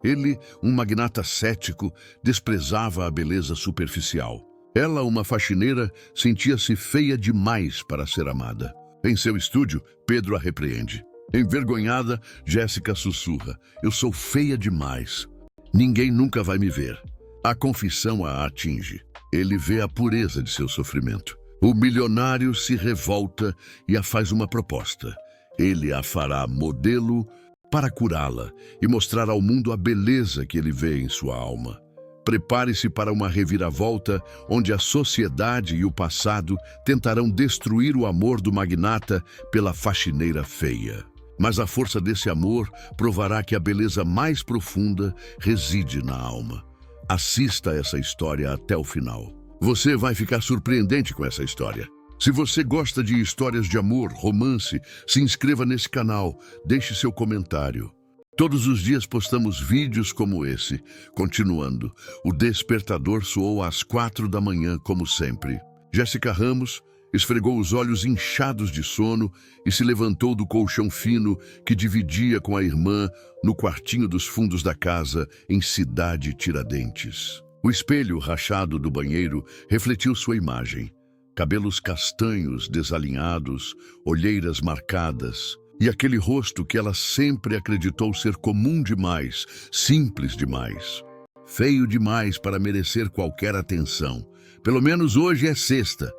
Ele, um magnata cético, desprezava a beleza superficial. Ela, uma faxineira, sentia-se feia demais para ser amada. Em seu estúdio, Pedro a repreende. Envergonhada, Jéssica sussurra: "Eu sou feia demais. Ninguém nunca vai me ver." A confissão a atinge. Ele vê a pureza de seu sofrimento. O milionário se revolta e a faz uma proposta. Ele a fará modelo para curá-la e mostrar ao mundo a beleza que ele vê em sua alma. Prepare-se para uma reviravolta onde a sociedade e o passado tentarão destruir o amor do magnata pela faxineira feia. Mas a força desse amor provará que a beleza mais profunda reside na alma. Assista essa história até o final. Você vai ficar surpreendente com essa história. Se você gosta de histórias de amor, romance, se inscreva nesse canal, deixe seu comentário. Todos os dias postamos vídeos como esse. Continuando, o despertador soou às 4 da manhã, como sempre. Jéssica Ramos esfregou os olhos inchados de sono e se levantou do colchão fino que dividia com a irmã no quartinho dos fundos da casa, em Cidade Tiradentes. O espelho rachado do banheiro refletiu sua imagem. Cabelos castanhos desalinhados, olheiras marcadas, e aquele rosto que ela sempre acreditou ser comum demais, simples demais. Feio demais para merecer qualquer atenção. Pelo menos hoje é sexta,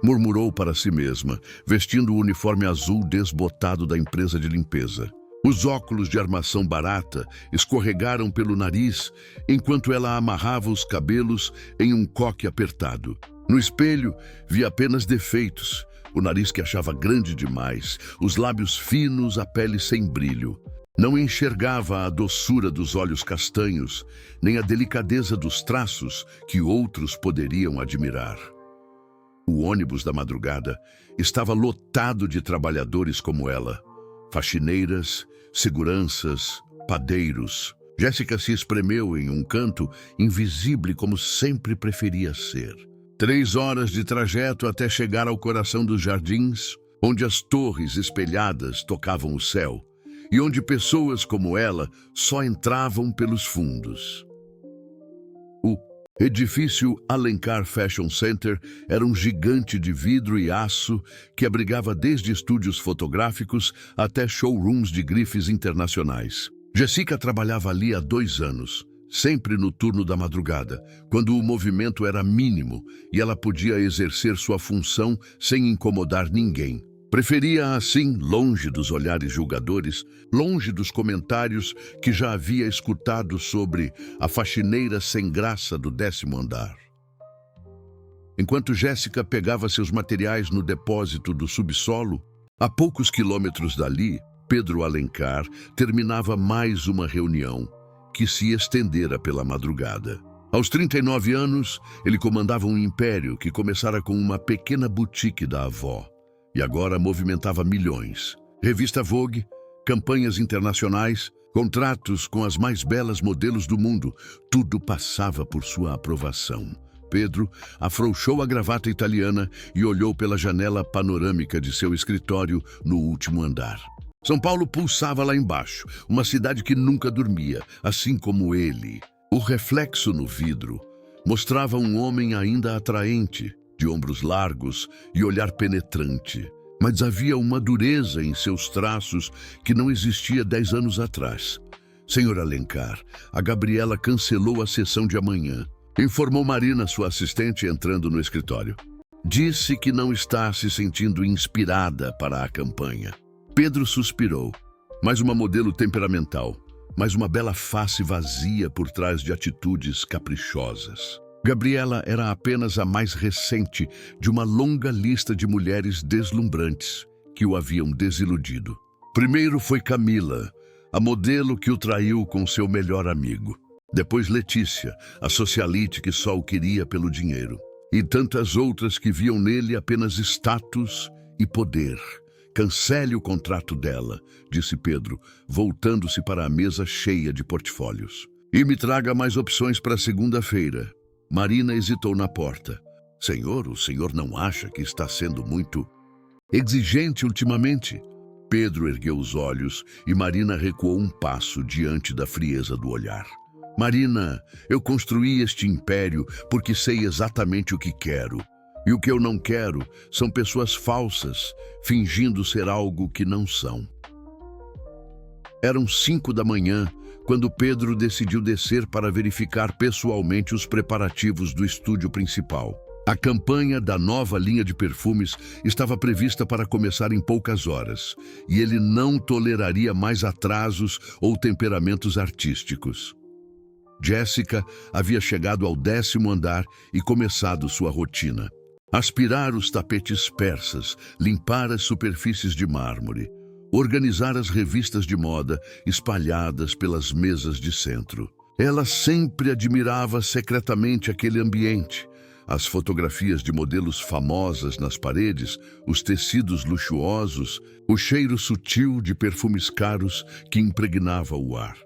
murmurou para si mesma, vestindo o uniforme azul desbotado da empresa de limpeza. Os óculos de armação barata escorregaram pelo nariz enquanto ela amarrava os cabelos em um coque apertado. No espelho, via apenas defeitos: o nariz que achava grande demais, os lábios finos, a pele sem brilho. Não enxergava a doçura dos olhos castanhos, nem a delicadeza dos traços que outros poderiam admirar. O ônibus da madrugada estava lotado de trabalhadores como ela. Faxineiras, seguranças, padeiros. Jéssica se espremeu em um canto, invisível como sempre preferia ser. 3 horas de trajeto até chegar ao coração dos jardins, onde as torres espelhadas tocavam o céu, e onde pessoas como ela só entravam pelos fundos. O edifício Alencar Fashion Center era um gigante de vidro e aço que abrigava desde estúdios fotográficos até showrooms de grifes internacionais. Jéssica trabalhava ali há 2 anos, sempre no turno da madrugada, quando o movimento era mínimo e ela podia exercer sua função sem incomodar ninguém. Preferia assim, longe dos olhares julgadores, longe dos comentários que já havia escutado sobre a faxineira sem graça do 10º andar. Enquanto Jéssica pegava seus materiais no depósito do subsolo, a poucos quilômetros dali, Pedro Alencar terminava mais uma reunião que se estendera pela madrugada. Aos 39 anos, ele comandava um império que começara com uma pequena boutique da avó e agora movimentava milhões. Revista Vogue, campanhas internacionais, contratos com as mais belas modelos do mundo, tudo passava por sua aprovação. Pedro afrouxou a gravata italiana e olhou pela janela panorâmica de seu escritório no último andar. São Paulo pulsava lá embaixo, uma cidade que nunca dormia, assim como ele. O reflexo no vidro mostrava um homem ainda atraente, de ombros largos e olhar penetrante. Mas havia uma dureza em seus traços que não existia 10 anos atrás. Senhor Alencar, a Gabriela cancelou a sessão de amanhã, informou Marina, sua assistente, entrando no escritório. Disse que não está se sentindo inspirada para a campanha. Pedro suspirou. Mais uma modelo temperamental, mais uma bela face vazia por trás de atitudes caprichosas. Gabriela era apenas a mais recente de uma longa lista de mulheres deslumbrantes que o haviam desiludido. Primeiro foi Camila, a modelo que o traiu com seu melhor amigo. Depois Letícia, a socialite que só o queria pelo dinheiro. E tantas outras que viam nele apenas status e poder. Cancele o contrato dela, disse Pedro, voltando-se para a mesa cheia de portfólios. E me traga mais opções para segunda-feira. Marina hesitou na porta. Senhor, o senhor não acha que está sendo muito exigente ultimamente? Pedro ergueu os olhos e Marina recuou um passo diante da frieza do olhar. Marina, eu construí este império porque sei exatamente o que quero. E o que eu não quero são pessoas falsas, fingindo ser algo que não são. Eram 5 da manhã, quando Pedro decidiu descer para verificar pessoalmente os preparativos do estúdio principal. A campanha da nova linha de perfumes estava prevista para começar em poucas horas, e ele não toleraria mais atrasos ou temperamentos artísticos. Jessica havia chegado ao 10º andar e começado sua rotina. Aspirar os tapetes persas, limpar as superfícies de mármore, organizar as revistas de moda espalhadas pelas mesas de centro. Ela sempre admirava secretamente aquele ambiente. As fotografias de modelos famosas nas paredes, os tecidos luxuosos, o cheiro sutil de perfumes caros que impregnava o ar.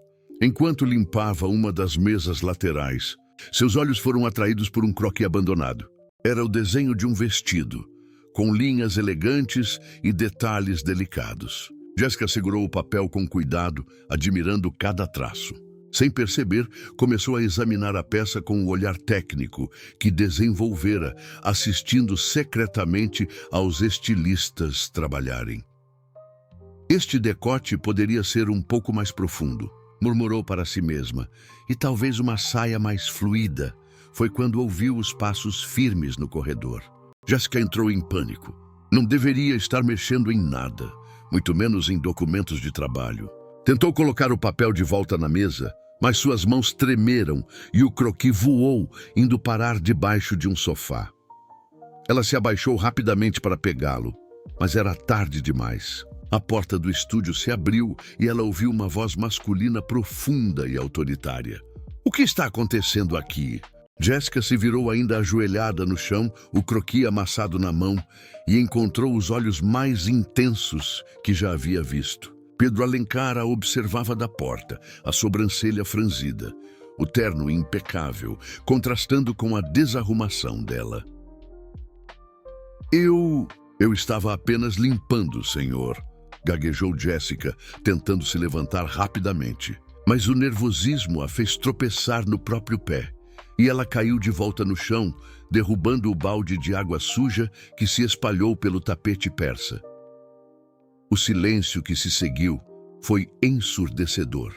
Enquanto limpava uma das mesas laterais, seus olhos foram atraídos por um croquis abandonado. Era o desenho de um vestido, com linhas elegantes e detalhes delicados. Jessica segurou o papel com cuidado, admirando cada traço. Sem perceber, começou a examinar a peça com o olhar técnico que desenvolvera, assistindo secretamente aos estilistas trabalharem. Este decote poderia ser um pouco mais profundo, murmurou para si mesma, e talvez uma saia mais fluida. Foi quando ouviu os passos firmes no corredor. Jessica entrou em pânico. Não deveria estar mexendo em nada, muito menos em documentos de trabalho. Tentou colocar o papel de volta na mesa, mas suas mãos tremeram e o croquis voou, indo parar debaixo de um sofá. Ela se abaixou rapidamente para pegá-lo, mas era tarde demais. A porta do estúdio se abriu e ela ouviu uma voz masculina profunda e autoritária. O que está acontecendo aqui? Jessica se virou ainda ajoelhada no chão, o croquis amassado na mão, e encontrou os olhos mais intensos que já havia visto. Pedro Alencar a observava da porta, a sobrancelha franzida, o terno impecável, contrastando com a desarrumação dela. Eu estava apenas limpando, senhor, gaguejou Jessica, tentando se levantar rapidamente. Mas o nervosismo a fez tropeçar no próprio pé, e ela caiu de volta no chão, derrubando o balde de água suja que se espalhou pelo tapete persa. O silêncio que se seguiu foi ensurdecedor.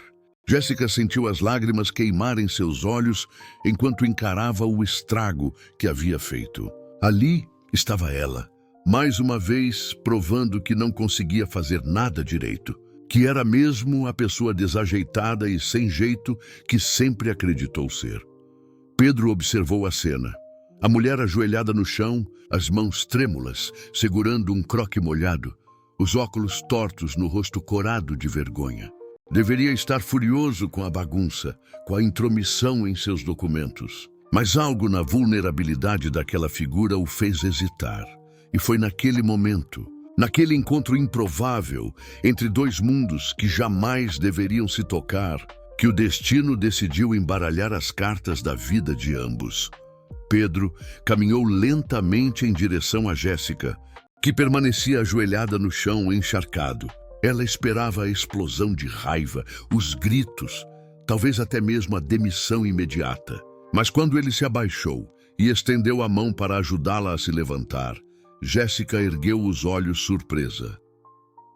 Jessica sentiu as lágrimas queimarem seus olhos enquanto encarava o estrago que havia feito. Ali estava ela, mais uma vez provando que não conseguia fazer nada direito, que era mesmo a pessoa desajeitada e sem jeito que sempre acreditou ser. Pedro observou a cena. A mulher ajoelhada no chão, as mãos trêmulas, segurando um croque molhado, os óculos tortos no rosto corado de vergonha. Deveria estar furioso com a bagunça, com a intromissão em seus documentos. Mas algo na vulnerabilidade daquela figura o fez hesitar. E foi naquele momento, naquele encontro improvável entre dois mundos que jamais deveriam se tocar, que o destino decidiu embaralhar as cartas da vida de ambos. Pedro caminhou lentamente em direção a Jessica, que permanecia ajoelhada no chão encharcado. Ela esperava a explosão de raiva, os gritos, talvez até mesmo a demissão imediata. Mas quando ele se abaixou e estendeu a mão para ajudá-la a se levantar, Jessica ergueu os olhos surpresa.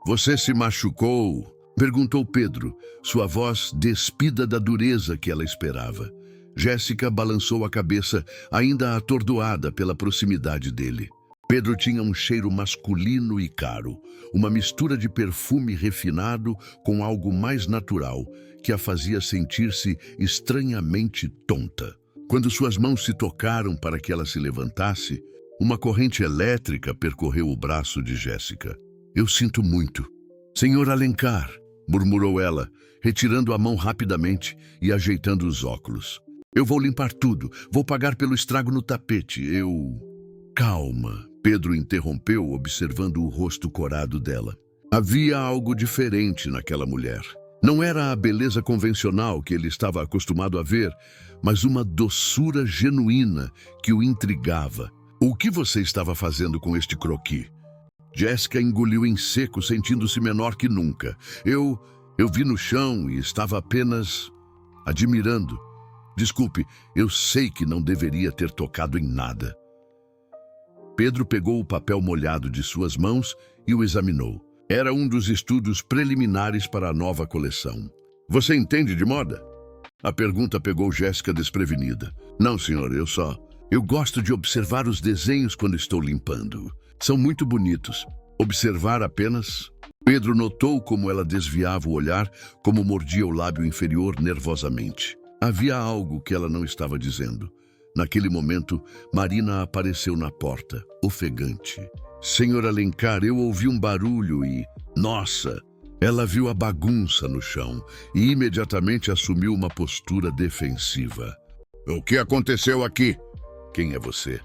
"Você se machucou?" perguntou Pedro, sua voz despida da dureza que ela esperava. Jessica balançou a cabeça, ainda atordoada pela proximidade dele. Pedro tinha um cheiro masculino e caro, uma mistura de perfume refinado com algo mais natural, que a fazia sentir-se estranhamente tonta. Quando suas mãos se tocaram para que ela se levantasse, uma corrente elétrica percorreu o braço de Jessica. "Eu sinto muito." "Senhor Alencar", murmurou ela, retirando a mão rapidamente e ajeitando os óculos. "Eu vou limpar tudo, vou pagar pelo estrago no tapete, Calma, Pedro interrompeu, observando o rosto corado dela. Havia algo diferente naquela mulher. Não era a beleza convencional que ele estava acostumado a ver, mas uma doçura genuína que o intrigava. "O que você estava fazendo com este croquis?" Jéssica engoliu em seco, sentindo-se menor que nunca. Eu vi no chão e estava apenas admirando. Desculpe, eu sei que não deveria ter tocado em nada. Pedro pegou o papel molhado de suas mãos e o examinou. Era um dos estudos preliminares para a nova coleção. Você entende de moda? A pergunta pegou Jéssica desprevenida. Não, senhor, eu gosto de observar os desenhos quando estou limpando. São muito bonitos. Observar apenas... Pedro notou como ela desviava o olhar, como mordia o lábio inferior nervosamente. Havia algo que ela não estava dizendo. Naquele momento, Marina apareceu na porta, ofegante. Senhor Alencar, eu ouvi um barulho e... Nossa! Ela viu a bagunça no chão e imediatamente assumiu uma postura defensiva. O que aconteceu aqui? Quem é você?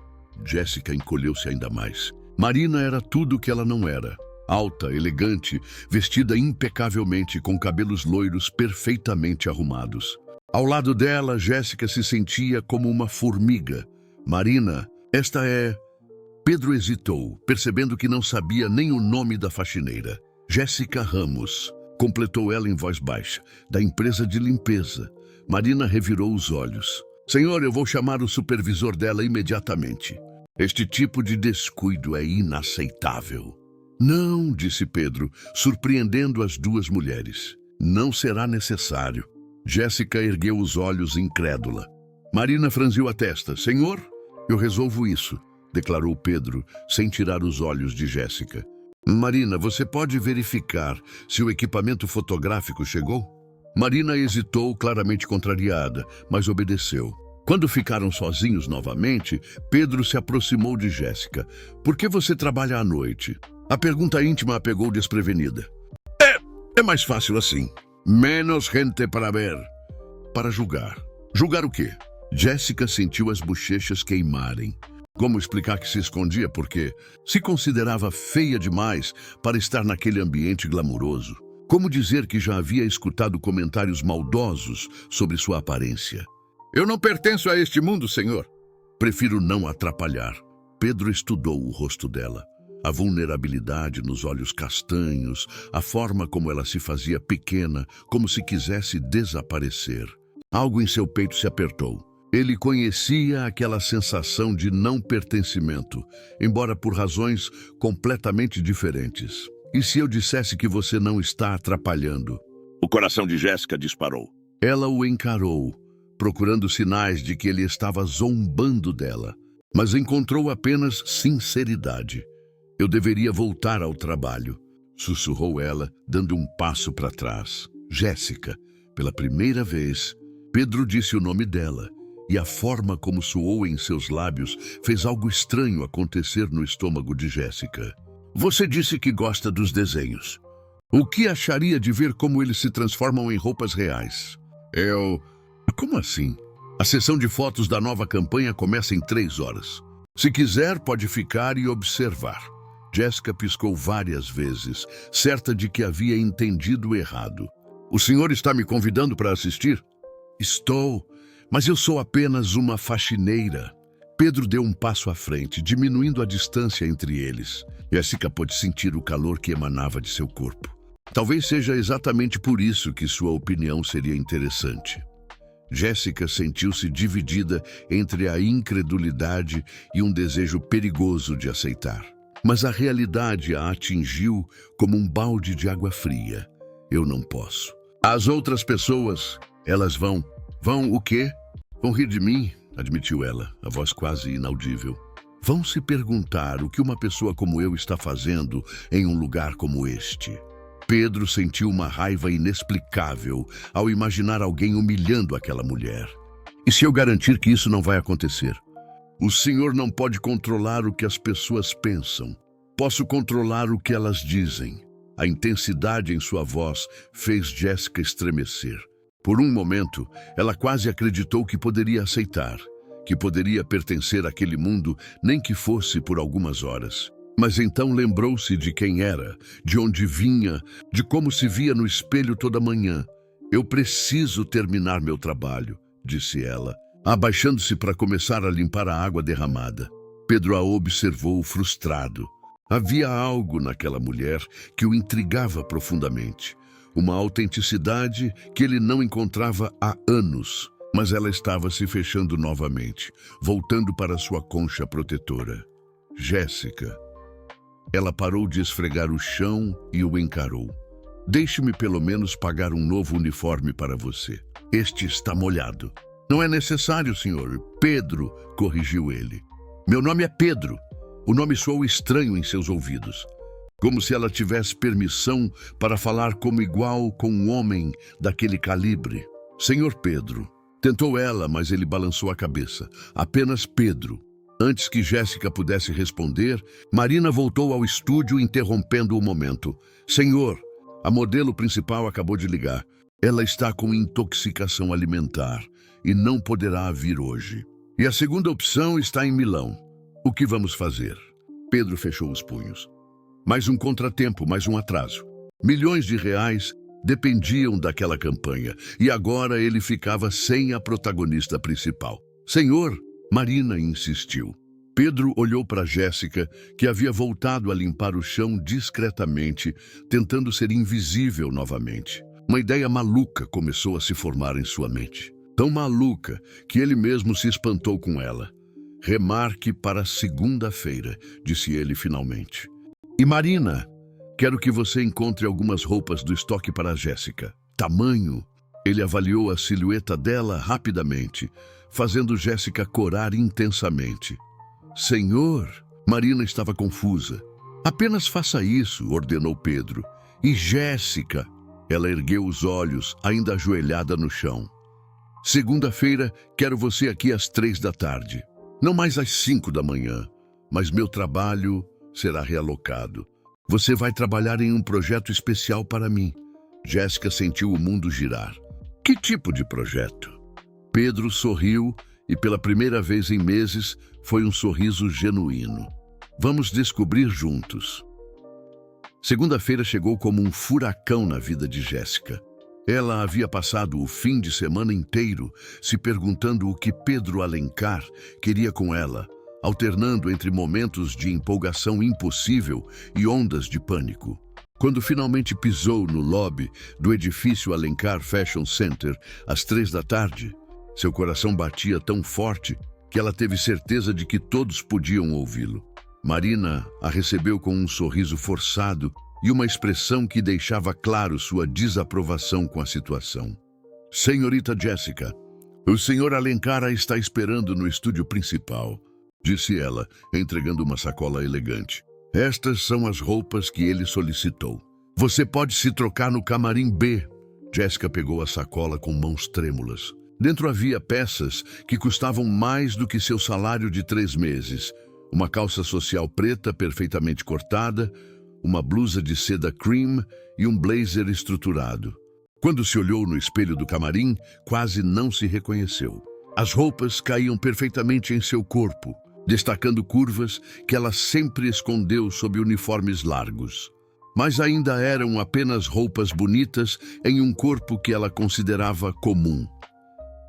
Jéssica encolheu-se ainda mais. Marina era tudo o que ela não era. Alta, elegante, vestida impecavelmente, com cabelos loiros perfeitamente arrumados. Ao lado dela, Jéssica se sentia como uma formiga. Marina, esta é... Pedro hesitou, percebendo que não sabia nem o nome da faxineira. Jéssica Ramos, completou ela em voz baixa, da empresa de limpeza. Marina revirou os olhos. Senhor, eu vou chamar o supervisor dela imediatamente. Este tipo de descuido é inaceitável. Não, disse Pedro, surpreendendo as duas mulheres. Não será necessário. Jéssica ergueu os olhos incrédula. Marina franziu a testa. Senhor, eu resolvo isso, declarou Pedro, sem tirar os olhos de Jéssica. Marina, você pode verificar se o equipamento fotográfico chegou? Marina hesitou, claramente contrariada, mas obedeceu. Quando ficaram sozinhos novamente, Pedro se aproximou de Jéssica. Por que você trabalha à noite? A pergunta íntima a pegou desprevenida. É mais fácil assim. Menos gente para ver. Para julgar. Julgar o quê? Jéssica sentiu as bochechas queimarem. Como explicar que se escondia? Porque se considerava feia demais para estar naquele ambiente glamuroso. Como dizer que já havia escutado comentários maldosos sobre sua aparência? Eu não pertenço a este mundo, senhor. Prefiro não atrapalhar. Pedro estudou o rosto dela. A vulnerabilidade nos olhos castanhos, a forma como ela se fazia pequena, como se quisesse desaparecer. Algo em seu peito se apertou. Ele conhecia aquela sensação de não pertencimento, embora por razões completamente diferentes. E se eu dissesse que você não está atrapalhando? O coração de Jéssica disparou. Ela o encarou, procurando sinais de que ele estava zombando dela, mas encontrou apenas sinceridade. Eu deveria voltar ao trabalho, sussurrou ela, dando um passo para trás. Jéssica, pela primeira vez, Pedro disse o nome dela, e a forma como soou em seus lábios fez algo estranho acontecer no estômago de Jéssica. Você disse que gosta dos desenhos. O que acharia de ver como eles se transformam em roupas reais? Como assim? A sessão de fotos da nova campanha começa em 3 horas. Se quiser, pode ficar e observar. Jéssica piscou várias vezes, certa de que havia entendido errado. O senhor está me convidando para assistir? Estou, mas eu sou apenas uma faxineira. Pedro deu um passo à frente, diminuindo a distância entre eles. Jéssica pôde sentir o calor que emanava de seu corpo. Talvez seja exatamente por isso que sua opinião seria interessante. Jéssica sentiu-se dividida entre a incredulidade e um desejo perigoso de aceitar. Mas a realidade a atingiu como um balde de água fria. Eu não posso. As outras pessoas, elas vão... Vão o quê? Vão rir de mim, admitiu ela, a voz quase inaudível. Vão se perguntar o que uma pessoa como eu está fazendo em um lugar como este. Pedro sentiu uma raiva inexplicável ao imaginar alguém humilhando aquela mulher. E se eu garantir que isso não vai acontecer? O senhor não pode controlar o que as pessoas pensam. Posso controlar o que elas dizem. A intensidade em sua voz fez Jéssica estremecer. Por um momento, ela quase acreditou que poderia aceitar, que poderia pertencer àquele mundo, nem que fosse por algumas horas. Mas então lembrou-se de quem era, de onde vinha, de como se via no espelho toda manhã. Eu preciso terminar meu trabalho, disse ela, abaixando-se para começar a limpar a água derramada. Pedro a observou frustrado. Havia algo naquela mulher que o intrigava profundamente. Uma autenticidade que ele não encontrava há anos, mas ela estava se fechando novamente, voltando para sua concha protetora. Jéssica. Ela parou de esfregar o chão e o encarou. Deixe-me pelo menos pagar um novo uniforme para você. Este está molhado. Não é necessário, senhor. Pedro, corrigiu ele. Meu nome é Pedro. O nome soou estranho em seus ouvidos. Como se ela tivesse permissão para falar como igual com um homem daquele calibre. Senhor Pedro. Tentou ela, mas ele balançou a cabeça. Apenas Pedro. Antes que Jéssica pudesse responder, Marina voltou ao estúdio, interrompendo o momento. Senhor, a modelo principal acabou de ligar. Ela está com intoxicação alimentar e não poderá vir hoje. E a segunda opção está em Milão. O que vamos fazer? Pedro fechou os punhos. Mais um contratempo, mais um atraso. Milhões de reais dependiam daquela campanha e agora ele ficava sem a protagonista principal. Senhor, Marina insistiu. Pedro olhou para Jéssica, que havia voltado a limpar o chão discretamente, tentando ser invisível novamente. Uma ideia maluca começou a se formar em sua mente. Tão maluca que ele mesmo se espantou com ela. Remarque para segunda-feira, disse ele finalmente. E Marina, quero que você encontre algumas roupas do estoque para a Jéssica. Tamanho. Ele avaliou a silhueta dela rapidamente, fazendo Jéssica corar intensamente. Senhor, Marina estava confusa. Apenas faça isso, ordenou Pedro. E Jéssica? Ela ergueu os olhos, ainda ajoelhada no chão. Segunda-feira, quero você aqui às 3 da tarde. Não mais às 5 da manhã, mas meu trabalho será realocado. Você vai trabalhar em um projeto especial para mim. Jéssica sentiu o mundo girar. Que tipo de projeto? Pedro sorriu e pela primeira vez em meses foi um sorriso genuíno. Vamos descobrir juntos. Segunda-feira chegou como um furacão na vida de Jéssica. Ela havia passado o fim de semana inteiro se perguntando o que Pedro Alencar queria com ela, alternando entre momentos de empolgação impossível e ondas de pânico. Quando finalmente pisou no lobby do edifício Alencar Fashion Center às 3 da tarde, seu coração batia tão forte que ela teve certeza de que todos podiam ouvi-lo. Marina a recebeu com um sorriso forçado e uma expressão que deixava claro sua desaprovação com a situação. Senhorita Jéssica, o senhor Alencar a está esperando no estúdio principal, disse ela, entregando uma sacola elegante. Estas são as roupas que ele solicitou. Você pode se trocar no camarim B. Jéssica pegou a sacola com mãos trêmulas. Dentro havia peças que custavam mais do que seu salário de 3 meses. Uma calça social preta perfeitamente cortada, uma blusa de seda cream e um blazer estruturado. Quando se olhou no espelho do camarim, quase não se reconheceu. As roupas caíam perfeitamente em seu corpo, destacando curvas que ela sempre escondeu sob uniformes largos. Mas ainda eram apenas roupas bonitas em um corpo que ela considerava comum.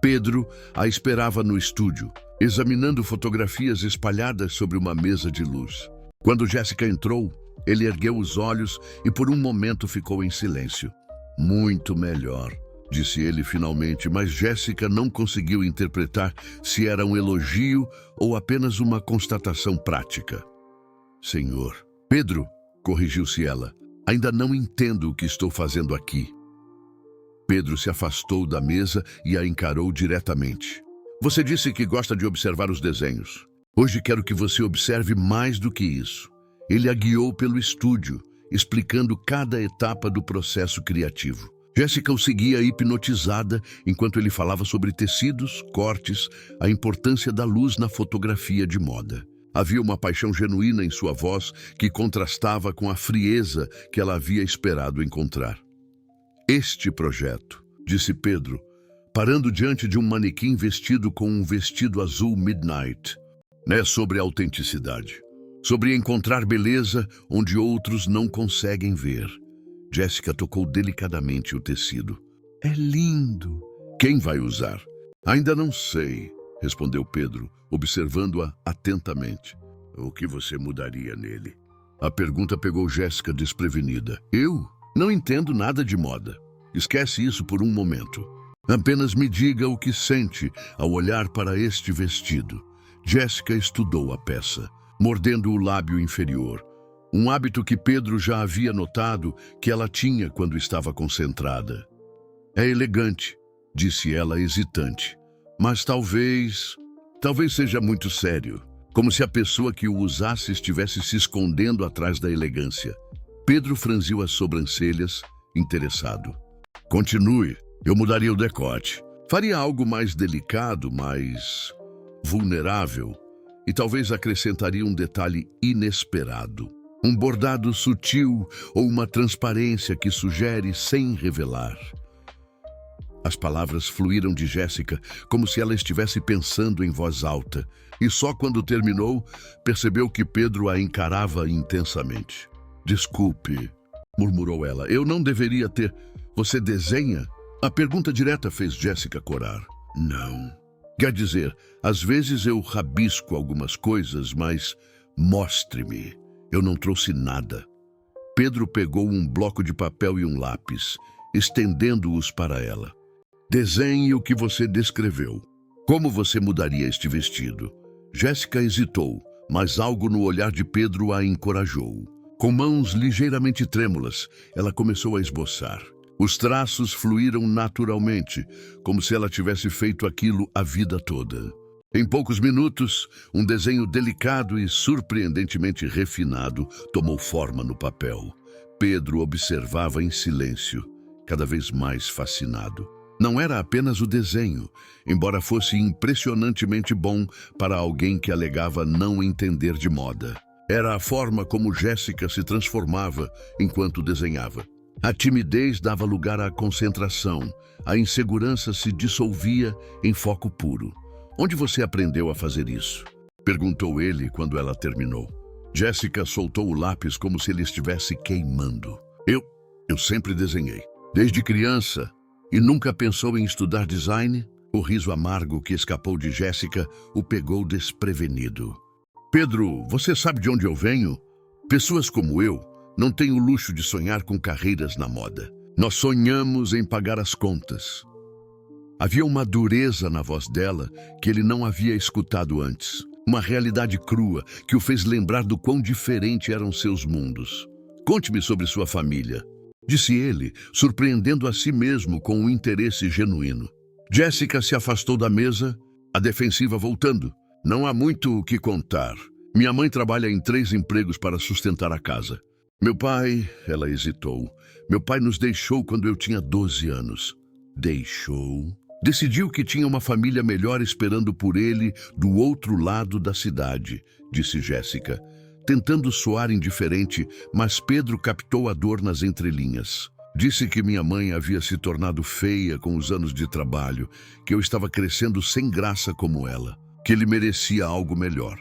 Pedro a esperava no estúdio, examinando fotografias espalhadas sobre uma mesa de luz. Quando Jéssica entrou, ele ergueu os olhos e por um momento ficou em silêncio. Muito melhor, disse ele finalmente, mas Jéssica não conseguiu interpretar se era um elogio ou apenas uma constatação prática. Senhor, Pedro, corrigiu-se ela, ainda não entendo o que estou fazendo aqui. Pedro se afastou da mesa e a encarou diretamente. Você disse que gosta de observar os desenhos. Hoje quero que você observe mais do que isso. Ele a guiou pelo estúdio, explicando cada etapa do processo criativo. Jéssica o seguia hipnotizada enquanto ele falava sobre tecidos, cortes, a importância da luz na fotografia de moda. Havia uma paixão genuína em sua voz que contrastava com a frieza que ela havia esperado encontrar. Este projeto, disse Pedro, parando diante de um manequim vestido com um vestido azul midnight, é sobre autenticidade, sobre encontrar beleza onde outros não conseguem ver. Jéssica tocou delicadamente o tecido. É lindo. Quem vai usar? Ainda não sei, respondeu Pedro, observando-a atentamente. O que você mudaria nele? A pergunta pegou Jéssica desprevenida. Eu? Não entendo nada de moda. Esquece isso por um momento. Apenas me diga o que sente ao olhar para este vestido. Jéssica estudou a peça, mordendo o lábio inferior. Um hábito que Pedro já havia notado que ela tinha quando estava concentrada. É elegante, disse ela hesitante. Mas talvez seja muito sério. Como se a pessoa que o usasse estivesse se escondendo atrás da elegância. Pedro franziu as sobrancelhas, interessado. Continue, eu mudaria o decote. Faria algo mais delicado, mais vulnerável. E talvez acrescentaria um detalhe inesperado. Um bordado sutil ou uma transparência que sugere sem revelar. As palavras fluíram de Jéssica como se ela estivesse pensando em voz alta. E só quando terminou, percebeu que Pedro a encarava intensamente. Desculpe, murmurou ela, eu não deveria ter... Você desenha? A pergunta direta fez Jéssica corar. Não. Quer dizer, às vezes eu rabisco algumas coisas, mas mostre-me. Eu não trouxe nada. Pedro pegou um bloco de papel e um lápis, estendendo-os para ela. Desenhe o que você descreveu. Como você mudaria este vestido? Jéssica hesitou, mas algo no olhar de Pedro a encorajou. Com mãos ligeiramente trêmulas, ela começou a esboçar. Os traços fluíram naturalmente, como se ela tivesse feito aquilo a vida toda. Em poucos minutos, um desenho delicado e surpreendentemente refinado tomou forma no papel. Pedro observava em silêncio, cada vez mais fascinado. Não era apenas o desenho, embora fosse impressionantemente bom para alguém que alegava não entender de moda. Era a forma como Jéssica se transformava enquanto desenhava. A timidez dava lugar à concentração, a insegurança se dissolvia em foco puro. Onde você aprendeu a fazer isso? Perguntou ele quando ela terminou. Jéssica soltou o lápis como se ele estivesse queimando. Eu sempre desenhei. Desde criança. E nunca pensou em estudar design? O riso amargo que escapou de Jéssica o pegou desprevenido. Pedro, você sabe de onde eu venho? Pessoas como eu não têm o luxo de sonhar com carreiras na moda. Nós sonhamos em pagar as contas. Havia uma dureza na voz dela que ele não havia escutado antes. Uma realidade crua que o fez lembrar do quão diferente eram seus mundos. Conte-me sobre sua família. Disse ele, surpreendendo a si mesmo com um interesse genuíno. Jéssica se afastou da mesa, a defensiva voltando. Não há muito o que contar. Minha mãe trabalha em 3 empregos para sustentar a casa. Meu pai, ela hesitou. Meu pai nos deixou quando eu tinha 12 anos. Deixou? Decidiu que tinha uma família melhor esperando por ele do outro lado da cidade, disse Jéssica. Tentando soar indiferente, mas Pedro captou a dor nas entrelinhas. Disse que minha mãe havia se tornado feia com os anos de trabalho, que eu estava crescendo sem graça como ela, que ele merecia algo melhor.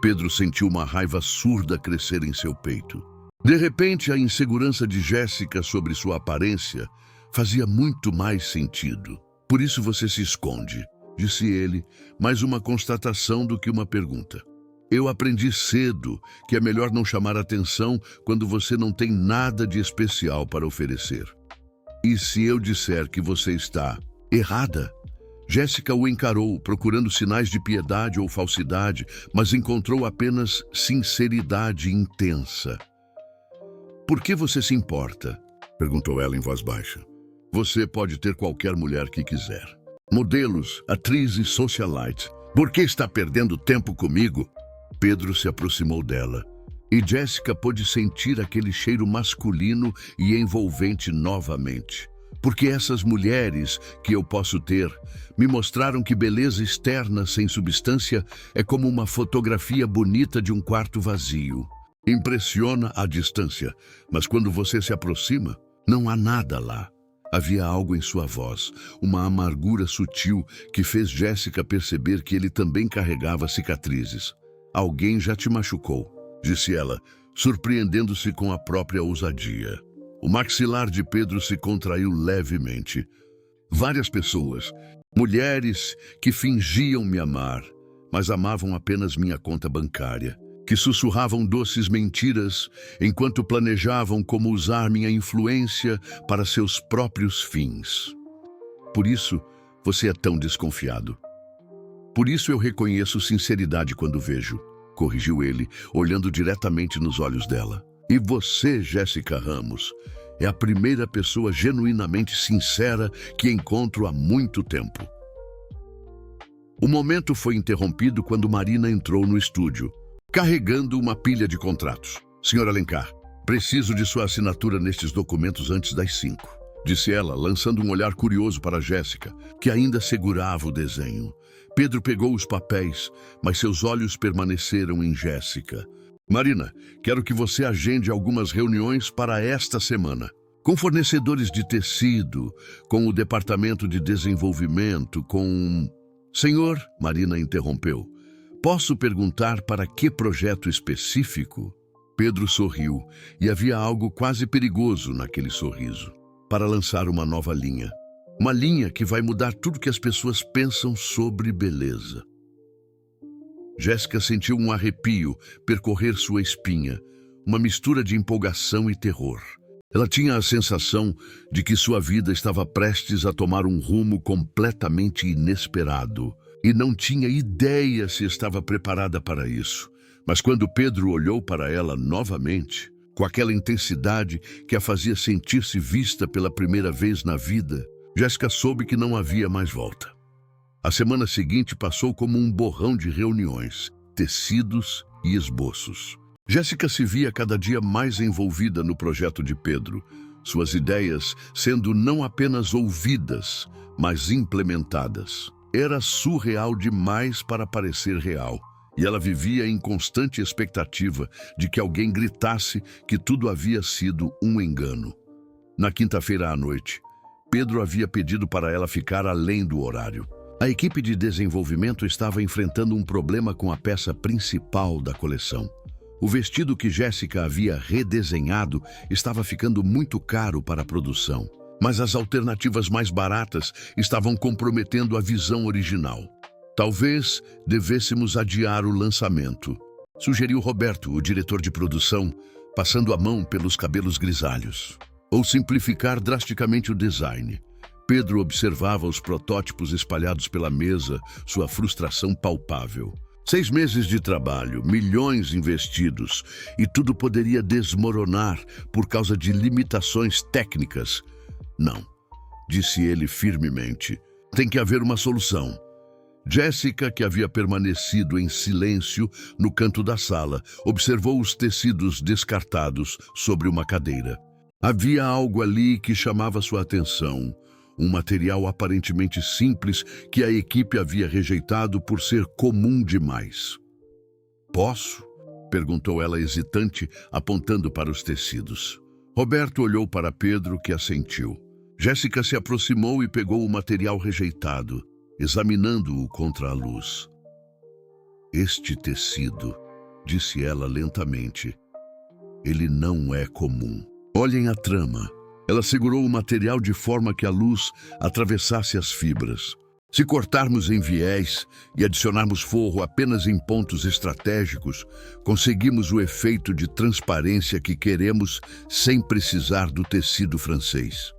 Pedro sentiu uma raiva surda crescer em seu peito. De repente, a insegurança de Jéssica sobre sua aparência fazia muito mais sentido. Por isso você se esconde, disse ele, mais uma constatação do que uma pergunta. Eu aprendi cedo que é melhor não chamar atenção quando você não tem nada de especial para oferecer. E se eu disser que você está errada? Jéssica o encarou, procurando sinais de piedade ou falsidade, mas encontrou apenas sinceridade intensa. Por que você se importa? Perguntou ela em voz baixa. Você pode ter qualquer mulher que quiser. Modelos, atrizes, socialites. Por que está perdendo tempo comigo? Pedro se aproximou dela, e Jéssica pôde sentir aquele cheiro masculino e envolvente novamente. Porque essas mulheres que eu posso ter me mostraram que beleza externa sem substância é como uma fotografia bonita de um quarto vazio. Impressiona à distância, mas quando você se aproxima, não há nada lá. Havia algo em sua voz, uma amargura sutil que fez Jéssica perceber que ele também carregava cicatrizes. Alguém já te machucou, disse ela, surpreendendo-se com a própria ousadia. O maxilar de Pedro se contraiu levemente. Várias pessoas, mulheres que fingiam me amar, mas amavam apenas minha conta bancária, que sussurravam doces mentiras enquanto planejavam como usar minha influência para seus próprios fins. Por isso, você é tão desconfiado. Por isso eu reconheço sinceridade quando vejo, corrigiu ele, olhando diretamente nos olhos dela. E você, Jéssica Ramos, é a primeira pessoa genuinamente sincera que encontro há muito tempo. O momento foi interrompido quando Marina entrou no estúdio, carregando uma pilha de contratos. Senhor Alencar, preciso de sua assinatura nestes documentos antes das 5, disse ela, lançando um olhar curioso para Jéssica, que ainda segurava o desenho. Pedro pegou os papéis, mas seus olhos permaneceram em Jéssica. Marina, quero que você agende algumas reuniões para esta semana. Com fornecedores de tecido, com o departamento de desenvolvimento, com... Senhor, Marina interrompeu. Posso perguntar para que projeto específico? Pedro sorriu, e havia algo quase perigoso naquele sorriso. Para lançar uma nova linha. Uma linha que vai mudar tudo que as pessoas pensam sobre beleza. Jéssica sentiu um arrepio percorrer sua espinha, uma mistura de empolgação e terror. Ela tinha a sensação de que sua vida estava prestes a tomar um rumo completamente inesperado, e não tinha ideia se estava preparada para isso. Mas quando Pedro olhou para ela novamente, com aquela intensidade que a fazia sentir-se vista pela primeira vez na vida, Jéssica soube que não havia mais volta. A semana seguinte passou como um borrão de reuniões, tecidos e esboços. Jéssica se via cada dia mais envolvida no projeto de Pedro, suas ideias sendo não apenas ouvidas, mas implementadas. Era surreal demais para parecer real, e ela vivia em constante expectativa de que alguém gritasse que tudo havia sido um engano. Na quinta-feira à noite, Pedro havia pedido para ela ficar além do horário. A equipe de desenvolvimento estava enfrentando um problema com a peça principal da coleção. O vestido que Jéssica havia redesenhado estava ficando muito caro para a produção, mas as alternativas mais baratas estavam comprometendo a visão original. Talvez devêssemos adiar o lançamento, sugeriu Roberto, o diretor de produção, passando a mão pelos cabelos grisalhos. Ou simplificar drasticamente o design. Pedro observava os protótipos espalhados pela mesa, sua frustração palpável. 6 meses de trabalho, milhões investidos, e tudo poderia desmoronar por causa de limitações técnicas. Não, disse ele firmemente. Tem que haver uma solução. Jéssica, que havia permanecido em silêncio no canto da sala, observou os tecidos descartados sobre uma cadeira. Havia algo ali que chamava sua atenção. Um material aparentemente simples que a equipe havia rejeitado por ser comum demais. Posso? Perguntou ela hesitante, apontando para os tecidos. Roberto olhou para Pedro, que assentiu. Jéssica se aproximou e pegou o material rejeitado, examinando-o contra a luz. Este tecido, disse ela lentamente, ele não é comum. Olhem a trama. Ela segurou o material de forma que a luz atravessasse as fibras. Se cortarmos em viés e adicionarmos forro apenas em pontos estratégicos, conseguimos o efeito de transparência que queremos sem precisar do tecido francês.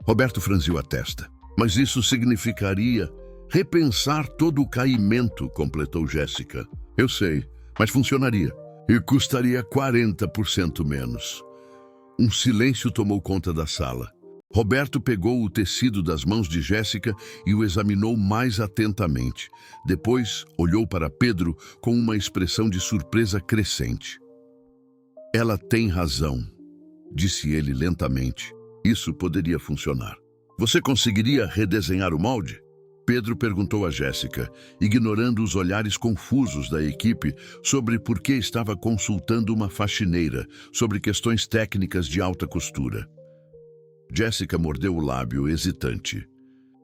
Roberto franziu a testa. Mas isso significaria repensar todo o caimento, completou Jéssica. Eu sei, mas funcionaria. E custaria 40% menos. Um silêncio tomou conta da sala. Roberto pegou o tecido das mãos de Jéssica e o examinou mais atentamente. Depois, olhou para Pedro com uma expressão de surpresa crescente. Ela tem razão, disse ele lentamente. Isso poderia funcionar. Você conseguiria redesenhar o molde? Pedro perguntou a Jéssica, ignorando os olhares confusos da equipe sobre por que estava consultando uma faxineira sobre questões técnicas de alta costura. Jéssica mordeu o lábio, hesitante.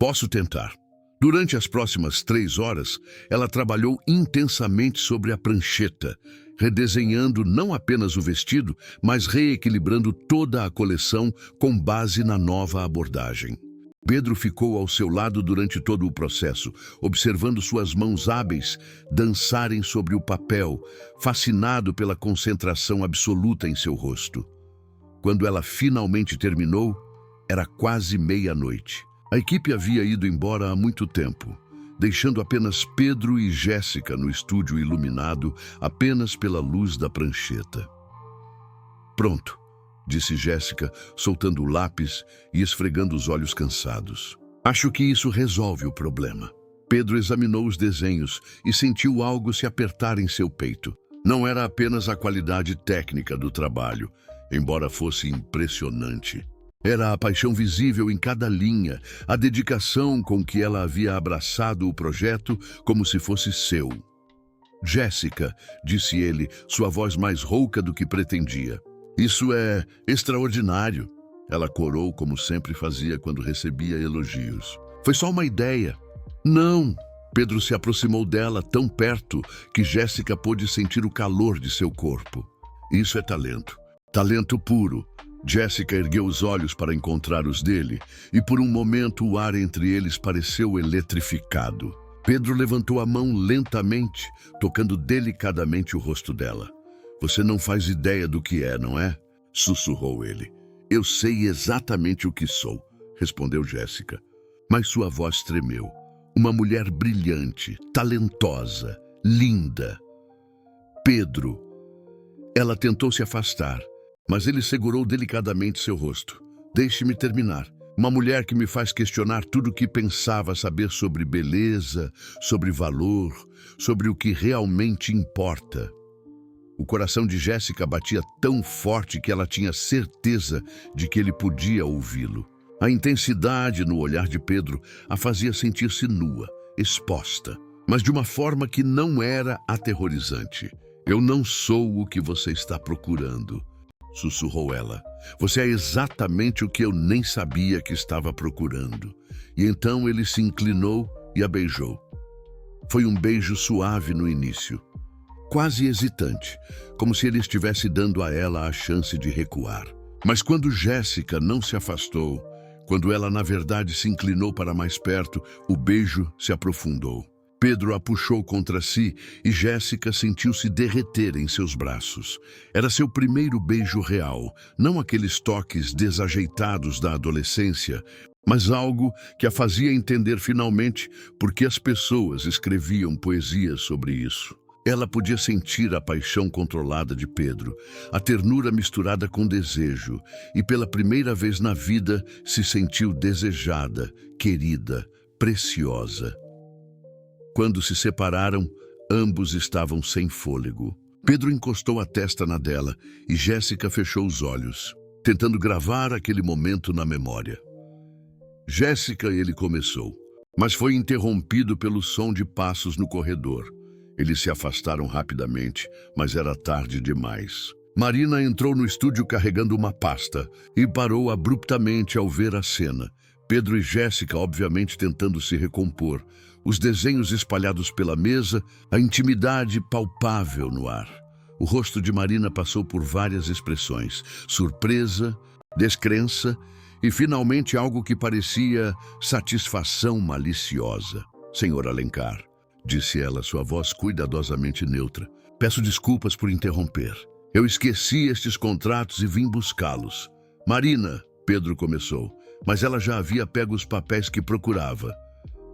Posso tentar. Durante as próximas 3 horas, ela trabalhou intensamente sobre a prancheta, redesenhando não apenas o vestido, mas reequilibrando toda a coleção com base na nova abordagem. Pedro ficou ao seu lado durante todo o processo, observando suas mãos hábeis dançarem sobre o papel, fascinado pela concentração absoluta em seu rosto. Quando ela finalmente terminou, era quase meia-noite. A equipe havia ido embora há muito tempo, deixando apenas Pedro e Jéssica no estúdio iluminado apenas pela luz da prancheta. "Pronto", disse Jéssica, soltando o lápis e esfregando os olhos cansados. "Acho que isso resolve o problema." Pedro examinou os desenhos e sentiu algo se apertar em seu peito. Não era apenas a qualidade técnica do trabalho, embora fosse impressionante. Era a paixão visível em cada linha, a dedicação com que ela havia abraçado o projeto como se fosse seu. "Jéssica", disse ele, sua voz mais rouca do que pretendia. "Isso é extraordinário", ela corou como sempre fazia quando recebia elogios. "Foi só uma ideia." "Não." Pedro se aproximou dela tão perto que Jéssica pôde sentir o calor de seu corpo. "Isso é talento. Talento puro." Jéssica ergueu os olhos para encontrar os dele, e por um momento o ar entre eles pareceu eletrificado. Pedro levantou a mão lentamente, tocando delicadamente o rosto dela. "Você não faz ideia do que é, não é?" sussurrou ele. "Eu sei exatamente o que sou", respondeu Jéssica. Mas sua voz tremeu. Uma mulher brilhante, talentosa, linda. "Pedro." Ela tentou se afastar, mas ele segurou delicadamente seu rosto. "Deixe-me terminar. Uma mulher que me faz questionar tudo o que pensava saber sobre beleza, sobre valor, sobre o que realmente importa." O coração de Jéssica batia tão forte que ela tinha certeza de que ele podia ouvi-lo. A intensidade no olhar de Pedro a fazia sentir-se nua, exposta, mas de uma forma que não era aterrorizante. "Eu não sou o que você está procurando", sussurrou ela. "Você é exatamente o que eu nem sabia que estava procurando." E então ele se inclinou e a beijou. Foi um beijo suave no início, quase hesitante, como se ele estivesse dando a ela a chance de recuar. Mas quando Jéssica não se afastou, quando ela na verdade se inclinou para mais perto, o beijo se aprofundou. Pedro a puxou contra si e Jéssica sentiu-se derreter em seus braços. Era seu primeiro beijo real, não aqueles toques desajeitados da adolescência, mas algo que a fazia entender finalmente por que as pessoas escreviam poesias sobre isso. Ela podia sentir a paixão controlada de Pedro, a ternura misturada com desejo, e pela primeira vez na vida se sentiu desejada, querida, preciosa. Quando se separaram, ambos estavam sem fôlego. Pedro encostou a testa na dela e Jéssica fechou os olhos, tentando gravar aquele momento na memória. "Jéssica", ele começou, mas foi interrompido pelo som de passos no corredor. Eles se afastaram rapidamente, mas era tarde demais. Marina entrou no estúdio carregando uma pasta e parou abruptamente ao ver a cena. Pedro e Jéssica, obviamente, tentando se recompor. Os desenhos espalhados pela mesa, a intimidade palpável no ar. O rosto de Marina passou por várias expressões: surpresa, descrença e, finalmente, algo que parecia satisfação maliciosa. "Senhor Alencar", disse ela, sua voz cuidadosamente neutra, "peço desculpas por interromper. Eu esqueci estes contratos e vim buscá-los." "Marina", Pedro começou, mas ela já havia pego os papéis que procurava.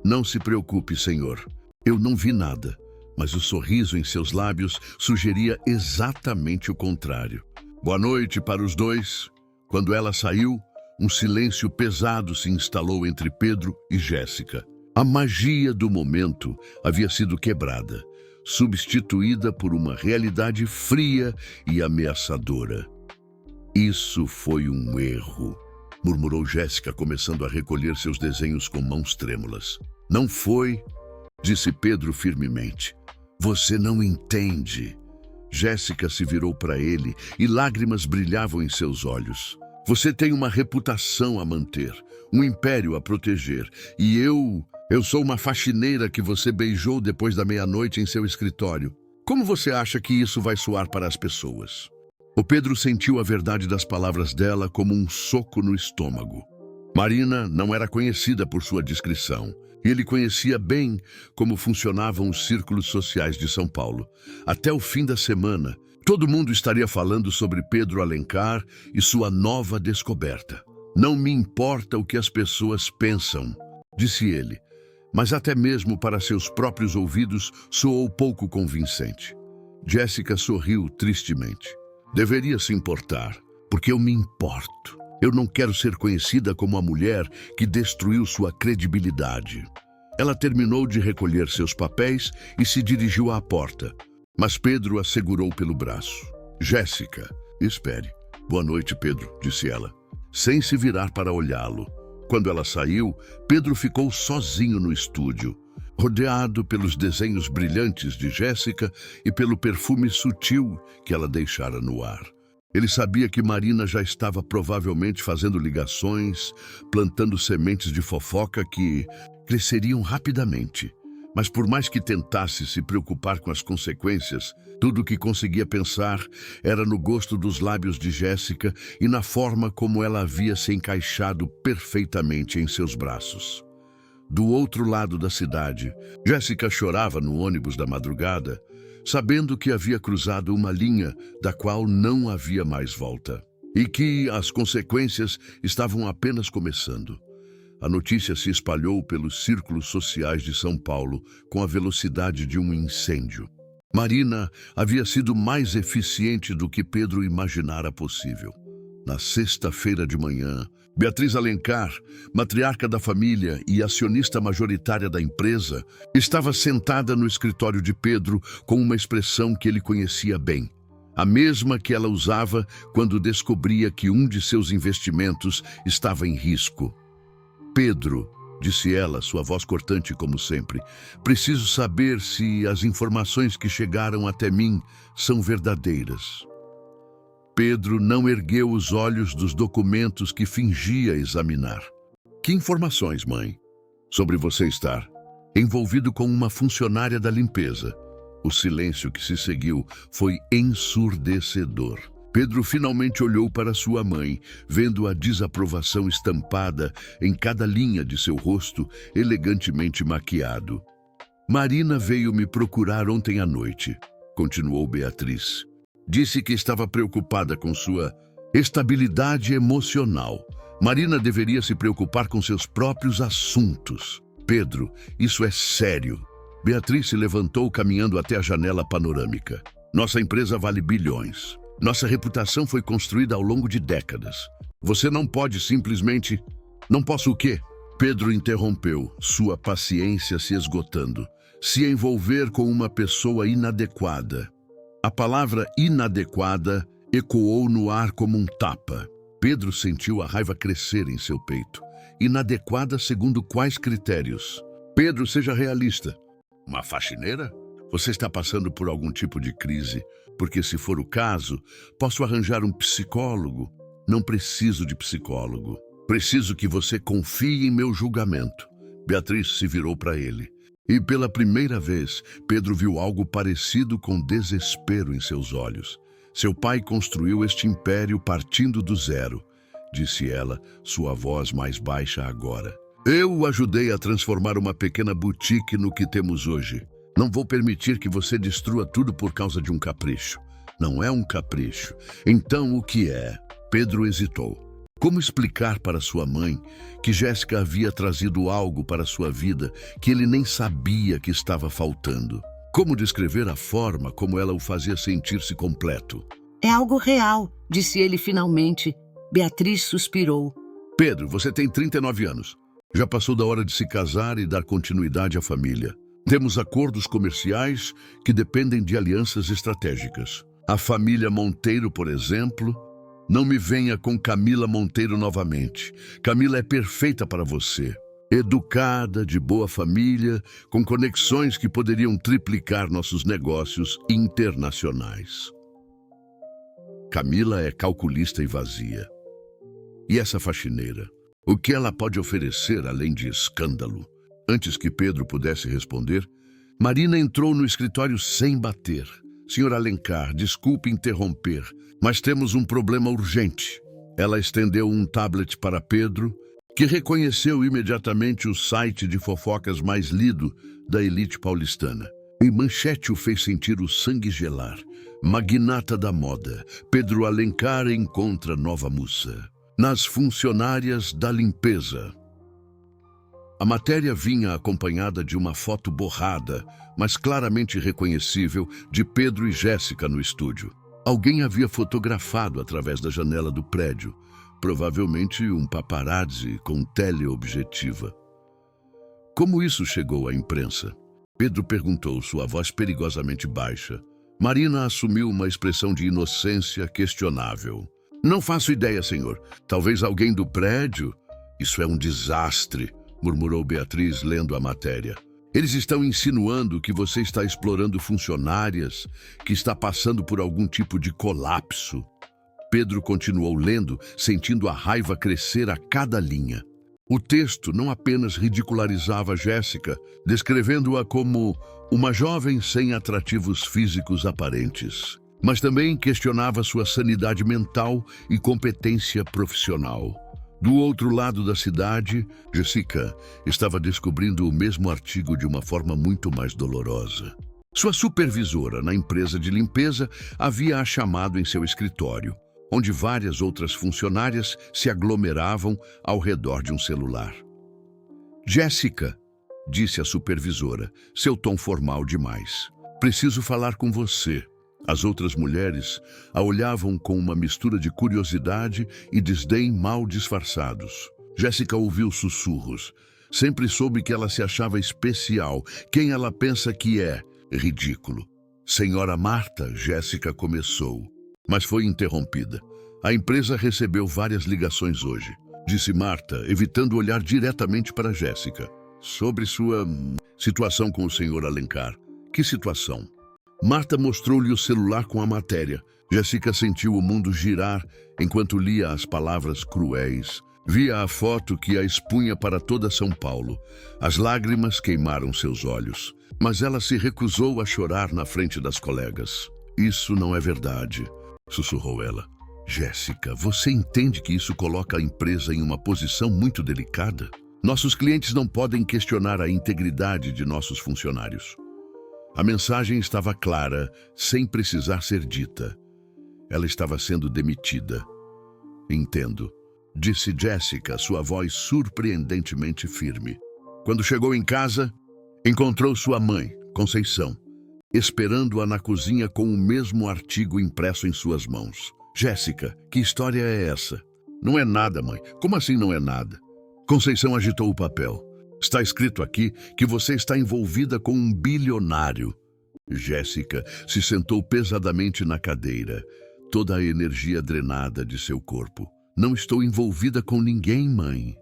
"Não se preocupe, senhor. Eu não vi nada." Mas o sorriso em seus lábios sugeria exatamente o contrário. "Boa noite para os dois." Quando ela saiu, um silêncio pesado se instalou entre Pedro e Jéssica. A magia do momento havia sido quebrada, substituída por uma realidade fria e ameaçadora. "Isso foi um erro", murmurou Jéssica, começando a recolher seus desenhos com mãos trêmulas. "Não foi", disse Pedro firmemente. "Você não entende." Jéssica se virou para ele e lágrimas brilhavam em seus olhos. "Você tem uma reputação a manter, um império a proteger, e eu sou uma faxineira que você beijou depois da meia-noite em seu escritório. Como você acha que isso vai soar para as pessoas?" O Pedro sentiu a verdade das palavras dela como um soco no estômago. Marina não era conhecida por sua discrição. Ele conhecia bem como funcionavam os círculos sociais de São Paulo. Até o fim da semana, todo mundo estaria falando sobre Pedro Alencar e sua nova descoberta. Não me importa o que as pessoas pensam, disse ele, mas até mesmo para seus próprios ouvidos soou pouco convincente. Jéssica sorriu tristemente. Deveria se importar, porque eu me importo. Eu não quero ser conhecida como a mulher que destruiu sua credibilidade. Ela terminou de recolher seus papéis e se dirigiu à porta, mas Pedro a segurou pelo braço. Jéssica, espere. Boa noite, Pedro, disse ela, sem se virar para olhá-lo. Quando ela saiu, Pedro ficou sozinho no estúdio, rodeado pelos desenhos brilhantes de Jéssica e pelo perfume sutil que ela deixara no ar. Ele sabia que Marina já estava provavelmente fazendo ligações, plantando sementes de fofoca que cresceriam rapidamente. Mas por mais que tentasse se preocupar com as consequências, tudo o que conseguia pensar era no gosto dos lábios de Jéssica e na forma como ela havia se encaixado perfeitamente em seus braços. Do outro lado da cidade, Jéssica chorava no ônibus da madrugada, sabendo que havia cruzado uma linha da qual não havia mais volta e que as consequências estavam apenas começando. A notícia se espalhou pelos círculos sociais de São Paulo com a velocidade de um incêndio. Marina havia sido mais eficiente do que Pedro imaginara possível. Na sexta-feira de manhã, Beatriz Alencar, matriarca da família e acionista majoritária da empresa, estava sentada no escritório de Pedro com uma expressão que ele conhecia bem, a mesma que ela usava quando descobria que um de seus investimentos estava em risco. Pedro, disse ela, sua voz cortante como sempre, preciso saber se as informações que chegaram até mim são verdadeiras. Pedro não ergueu os olhos dos documentos que fingia examinar. Que informações, mãe? Sobre você estar envolvido com uma funcionária da limpeza. O silêncio que se seguiu foi ensurdecedor. Pedro finalmente olhou para sua mãe, vendo a desaprovação estampada em cada linha de seu rosto, elegantemente maquiado. Marina veio me procurar ontem à noite, continuou Beatriz. Disse que estava preocupada com sua estabilidade emocional. Marina deveria se preocupar com seus próprios assuntos. Pedro, isso é sério. Beatriz se levantou caminhando até a janela panorâmica. Nossa empresa vale bilhões. Nossa reputação foi construída ao longo de décadas. Você não pode simplesmente... Não posso o quê? Pedro interrompeu, sua paciência se esgotando. Se envolver com uma pessoa inadequada. A palavra inadequada ecoou no ar como um tapa. Pedro sentiu a raiva crescer em seu peito. Inadequada segundo quais critérios? Pedro, seja realista. Uma faxineira? Você está passando por algum tipo de crise, porque se for o caso, posso arranjar um psicólogo. Não preciso de psicólogo. Preciso que você confie em meu julgamento. Beatriz se virou para ele. E pela primeira vez, Pedro viu algo parecido com desespero em seus olhos. Seu pai construiu este império partindo do zero, disse ela, sua voz mais baixa agora. Eu o ajudei a transformar uma pequena boutique no que temos hoje. Não vou permitir que você destrua tudo por causa de um capricho. Não é um capricho. Então o que é? Pedro hesitou. Como explicar para sua mãe que Jéssica havia trazido algo para sua vida que ele nem sabia que estava faltando? Como descrever a forma como ela o fazia sentir-se completo? É algo real, disse ele finalmente. Beatriz suspirou. Pedro, você tem 39 anos. Já passou da hora de se casar e dar continuidade à família. Temos acordos comerciais que dependem de alianças estratégicas. A família Monteiro, por exemplo... Não me venha com Camila Monteiro novamente. Camila é perfeita para você. Educada, de boa família, com conexões que poderiam triplicar nossos negócios internacionais. Camila é calculista e vazia. E essa faxineira? O que ela pode oferecer além de escândalo? Antes que Pedro pudesse responder, Marina entrou no escritório sem bater. Senhor Alencar, desculpe interromper, mas temos um problema urgente. Ela estendeu um tablet para Pedro que reconheceu imediatamente o site de fofocas mais lido da elite paulistana. Em manchete o fez sentir o sangue gelar. Magnata da moda, Pedro Alencar encontra nova musa. Nas funcionárias da limpeza. A matéria vinha acompanhada de uma foto borrada, mas claramente reconhecível, de Pedro e Jéssica no estúdio. Alguém havia fotografado através da janela do prédio, provavelmente um paparazzi com teleobjetiva. Como isso chegou à imprensa? Pedro perguntou, sua voz perigosamente baixa. Marina assumiu uma expressão de inocência questionável. Não faço ideia, senhor. Talvez alguém do prédio? Isso é um desastre, murmurou Beatriz, lendo a matéria. Eles estão insinuando que você está explorando funcionárias, que está passando por algum tipo de colapso. Pedro continuou lendo, sentindo a raiva crescer a cada linha. O texto não apenas ridicularizava Jéssica, descrevendo-a como uma jovem sem atrativos físicos aparentes, mas também questionava sua sanidade mental e competência profissional. Do outro lado da cidade, Jéssica estava descobrindo o mesmo artigo de uma forma muito mais dolorosa. Sua supervisora na empresa de limpeza havia a chamado em seu escritório, onde várias outras funcionárias se aglomeravam ao redor de um celular. Jéssica, disse a supervisora, seu tom formal demais. Preciso falar com você. As outras mulheres a olhavam com uma mistura de curiosidade e desdém mal disfarçados. Jéssica ouviu sussurros. Sempre soube que ela se achava especial. Quem ela pensa que é? Ridículo. Senhora Marta, Jéssica começou, mas foi interrompida. A empresa recebeu várias ligações hoje, disse Marta, evitando olhar diretamente para Jéssica. Sobre sua situação com o senhor Alencar. Que situação? Marta mostrou-lhe o celular com a matéria. Jéssica sentiu o mundo girar enquanto lia as palavras cruéis. Via a foto que a expunha para toda São Paulo. As lágrimas queimaram seus olhos, mas ela se recusou a chorar na frente das colegas. Isso não é verdade, sussurrou ela. Jéssica, você entende que isso coloca a empresa em uma posição muito delicada? Nossos clientes não podem questionar a integridade de nossos funcionários. A mensagem estava clara, sem precisar ser dita. Ela estava sendo demitida. Entendo, disse Jéssica, sua voz surpreendentemente firme. Quando chegou em casa, encontrou sua mãe, Conceição, esperando-a na cozinha com o mesmo artigo impresso em suas mãos. Jéssica, que história é essa? Não é nada, mãe. Como assim não é nada? Conceição agitou o papel. Está escrito aqui que você está envolvida com um bilionário. Jéssica se sentou pesadamente na cadeira, toda a energia drenada de seu corpo. Não estou envolvida com ninguém, mãe.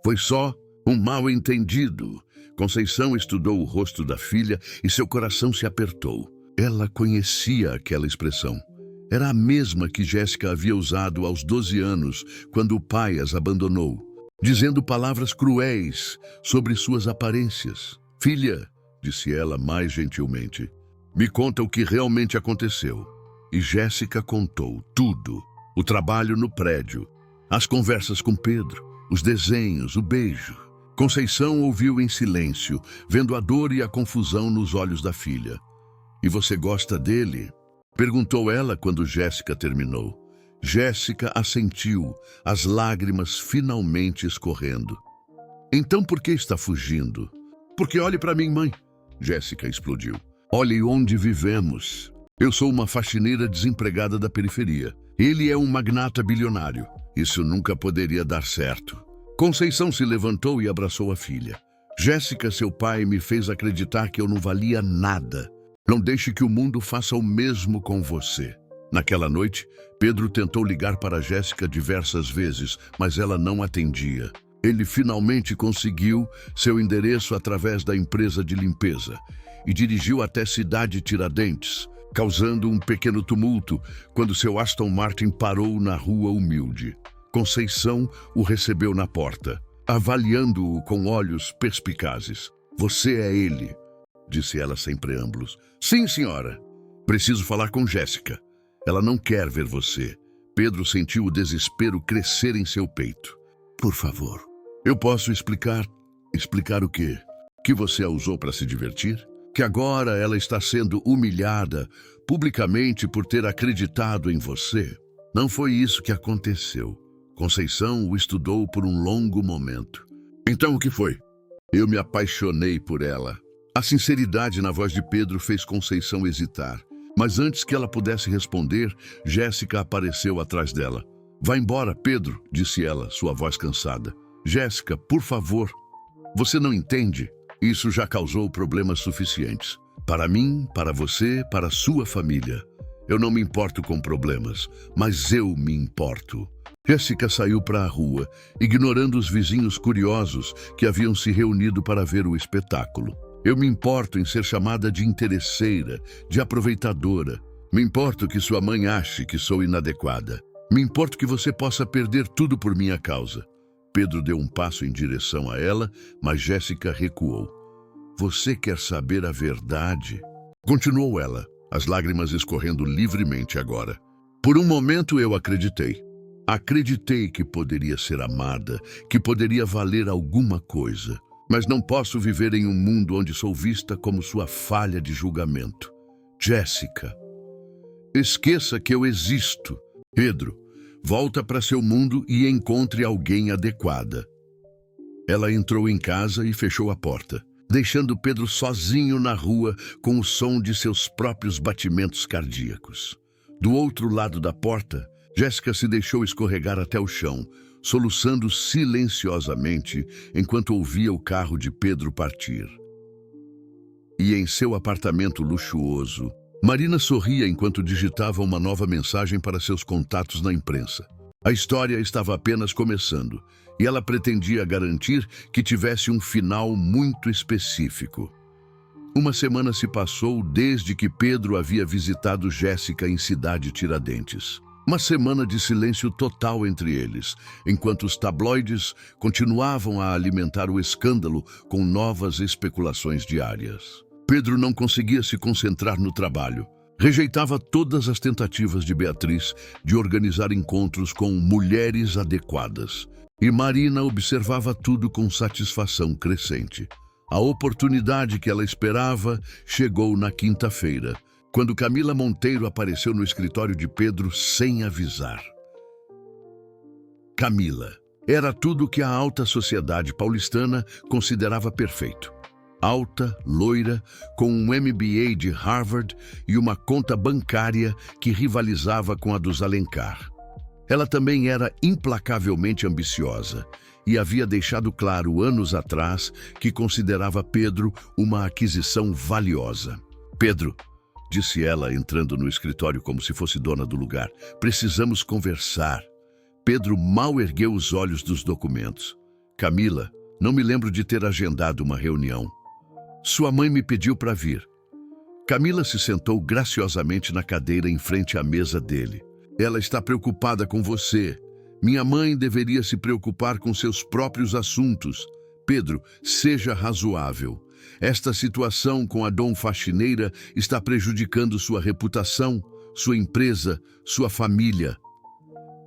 Foi só um mal-entendido. Conceição estudou o rosto da filha e seu coração se apertou. Ela conhecia aquela expressão. Era a mesma que Jéssica havia usado aos 12 anos, quando o pai as abandonou, dizendo palavras cruéis sobre suas aparências. Filha, disse ela mais gentilmente, me conta o que realmente aconteceu. E Jéssica contou tudo. O trabalho no prédio, as conversas com Pedro, os desenhos, o beijo. Conceição ouviu em silêncio, vendo a dor e a confusão nos olhos da filha. E você gosta dele? Perguntou ela quando Jéssica terminou. Jéssica assentiu, as lágrimas finalmente escorrendo. Então por que está fugindo? Porque olhe para mim, mãe. Jéssica explodiu. Olhe onde vivemos. Eu sou uma faxineira desempregada da periferia. Ele é um magnata bilionário. Isso nunca poderia dar certo. Conceição se levantou e abraçou a filha. Jéssica, seu pai, me fez acreditar que eu não valia nada. Não deixe que o mundo faça o mesmo com você. Naquela noite, Pedro tentou ligar para Jéssica diversas vezes, mas ela não atendia. Ele finalmente conseguiu seu endereço através da empresa de limpeza e dirigiu até Cidade Tiradentes, causando um pequeno tumulto quando seu Aston Martin parou na Rua Humilde. Conceição o recebeu na porta, avaliando-o com olhos perspicazes. Você é ele, disse ela sem preâmbulos. Sim, senhora. Preciso falar com Jéssica. Ela não quer ver você. Pedro sentiu o desespero crescer em seu peito. Por favor, Eu posso explicar. Explicar o quê? Que você a usou para se divertir? Que agora ela está sendo humilhada publicamente por ter acreditado em você? Não foi isso que aconteceu. Conceição o estudou por um longo momento. Então o que foi? Eu me apaixonei por ela. A sinceridade na voz de Pedro fez Conceição hesitar. Mas antes que ela pudesse responder, Jéssica apareceu atrás dela. Vá embora, Pedro, disse ela, sua voz cansada. Jéssica, por favor. Você não entende? Isso já causou problemas suficientes. Para mim, para você, para sua família. Eu não me importo com problemas, mas eu me importo. Jéssica saiu para a rua, ignorando os vizinhos curiosos que haviam se reunido para ver o espetáculo. Eu me importo em ser chamada de interesseira, de aproveitadora. Me importo que sua mãe ache que sou inadequada. Me importo que você possa perder tudo por minha causa. Pedro deu um passo em direção a ela, mas Jéssica recuou. Você quer saber a verdade? Continuou ela, as lágrimas escorrendo livremente agora. Por um momento eu acreditei. Acreditei que poderia ser amada, que poderia valer alguma coisa. Mas não posso viver em um mundo onde sou vista como sua falha de julgamento. Jéssica, esqueça que eu existo. Pedro, volta para seu mundo e encontre alguém adequada. Ela entrou em casa e fechou a porta, deixando Pedro sozinho na rua com o som de seus próprios batimentos cardíacos. Do outro lado da porta, Jéssica se deixou escorregar até o chão, soluçando silenciosamente enquanto ouvia o carro de Pedro partir. E em seu apartamento luxuoso, Marina sorria enquanto digitava uma nova mensagem para seus contatos na imprensa. A história estava apenas começando, e ela pretendia garantir que tivesse um final muito específico. Uma semana se passou desde que Pedro havia visitado Jéssica em Cidade Tiradentes. Uma semana de silêncio total entre eles, enquanto os tabloides continuavam a alimentar o escândalo com novas especulações diárias. Pedro não conseguia se concentrar no trabalho. Rejeitava todas as tentativas de Beatriz de organizar encontros com mulheres adequadas. E Marina observava tudo com satisfação crescente. A oportunidade que ela esperava chegou na quinta-feira, quando Camila Monteiro apareceu no escritório de Pedro sem avisar. Camila era tudo o que a alta sociedade paulistana considerava perfeito. Alta, loira, com um MBA de Harvard e uma conta bancária que rivalizava com a dos Alencar. Ela também era implacavelmente ambiciosa e havia deixado claro anos atrás que considerava Pedro uma aquisição valiosa. Pedro, disse ela, entrando no escritório como se fosse dona do lugar. Precisamos conversar. Pedro mal ergueu os olhos dos documentos. Camila, não me lembro de ter agendado uma reunião. Sua mãe me pediu para vir. Camila se sentou graciosamente na cadeira em frente à mesa dele. Ela está preocupada com você. Minha mãe deveria se preocupar com seus próprios assuntos. Pedro, seja razoável. Esta situação com a Dom Faxineira está prejudicando sua reputação, sua empresa, sua família.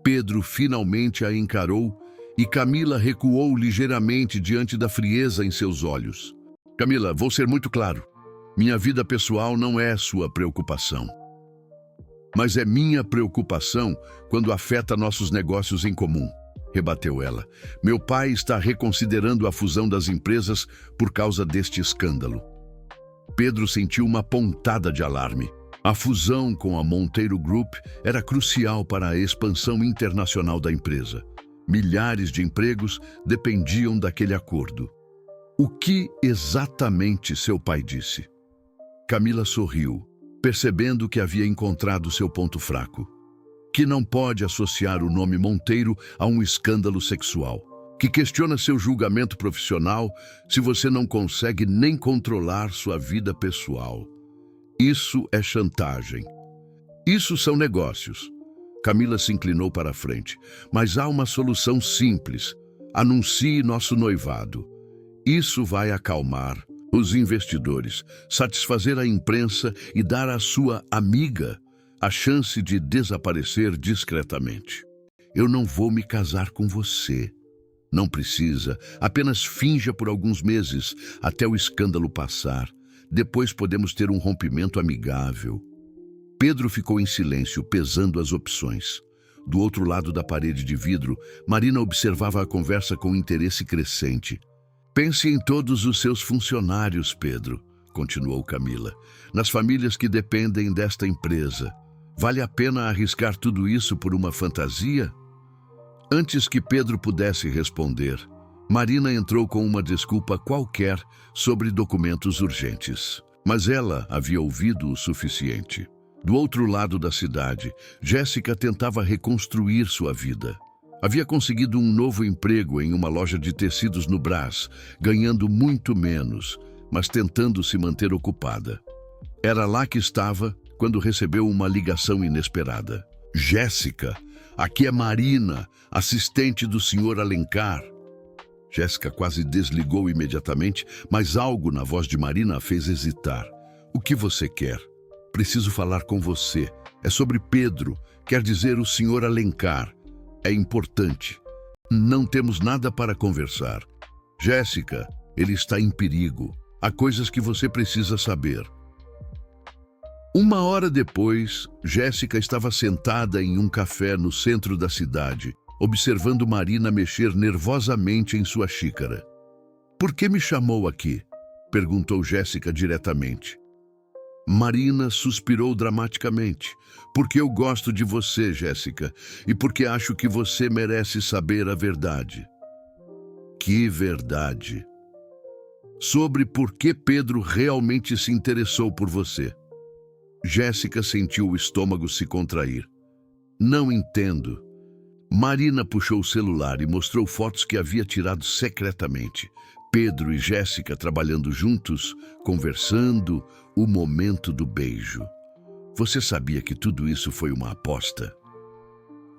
Pedro finalmente a encarou e Camila recuou ligeiramente diante da frieza em seus olhos. Camila, vou ser muito claro. Minha vida pessoal não é sua preocupação. Mas é minha preocupação quando afeta nossos negócios em comum, rebateu ela. Meu pai está reconsiderando a fusão das empresas por causa deste escândalo. Pedro sentiu uma pontada de alarme. A fusão com a Monteiro Group era crucial para a expansão internacional da empresa. Milhares de empregos dependiam daquele acordo. O que exatamente seu pai disse? Camila sorriu, percebendo que havia encontrado seu ponto fraco. Que não pode associar o nome Monteiro a um escândalo sexual. Que questiona seu julgamento profissional se você não consegue nem controlar sua vida pessoal. Isso é chantagem. Isso são negócios. Camila se inclinou para a frente. Mas há uma solução simples. Anuncie nosso noivado. Isso vai acalmar os investidores, satisfazer a imprensa e dar à sua amiga a chance de desaparecer discretamente. Eu não vou me casar com você. Não precisa, apenas finja por alguns meses, até o escândalo passar. Depois podemos ter um rompimento amigável. Pedro ficou em silêncio, pesando as opções. Do outro lado da parede de vidro, Marina observava a conversa com interesse crescente. Pense em todos os seus funcionários, Pedro, continuou Camila, nas famílias que dependem desta empresa. Vale a pena arriscar tudo isso por uma fantasia? Antes que Pedro pudesse responder, Marina entrou com uma desculpa qualquer sobre documentos urgentes. Mas ela havia ouvido o suficiente. Do outro lado da cidade, Jéssica tentava reconstruir sua vida. Havia conseguido um novo emprego em uma loja de tecidos no Brás, ganhando muito menos, mas tentando se manter ocupada. Era lá que estava quando recebeu uma ligação inesperada. Jéssica, aqui é Marina, assistente do Sr. Alencar. Jéssica quase desligou imediatamente, mas algo na voz de Marina a fez hesitar. O que você quer? Preciso falar com você. É sobre Pedro, quer dizer o Sr. Alencar. É importante. Não temos nada para conversar. Jéssica, ele está em perigo. Há coisas que você precisa saber. Uma hora depois, Jéssica estava sentada em um café no centro da cidade, observando Marina mexer nervosamente em sua xícara. Por que me chamou aqui? Perguntou Jéssica diretamente. Marina suspirou dramaticamente. Porque eu gosto de você, Jéssica, e porque acho que você merece saber a verdade. Que verdade? Sobre por que Pedro realmente se interessou por você. Jéssica sentiu o estômago se contrair. Não entendo. Marina puxou o celular e mostrou fotos que havia tirado secretamente. Pedro e Jéssica trabalhando juntos, conversando, o momento do beijo. Você sabia que tudo isso foi uma aposta?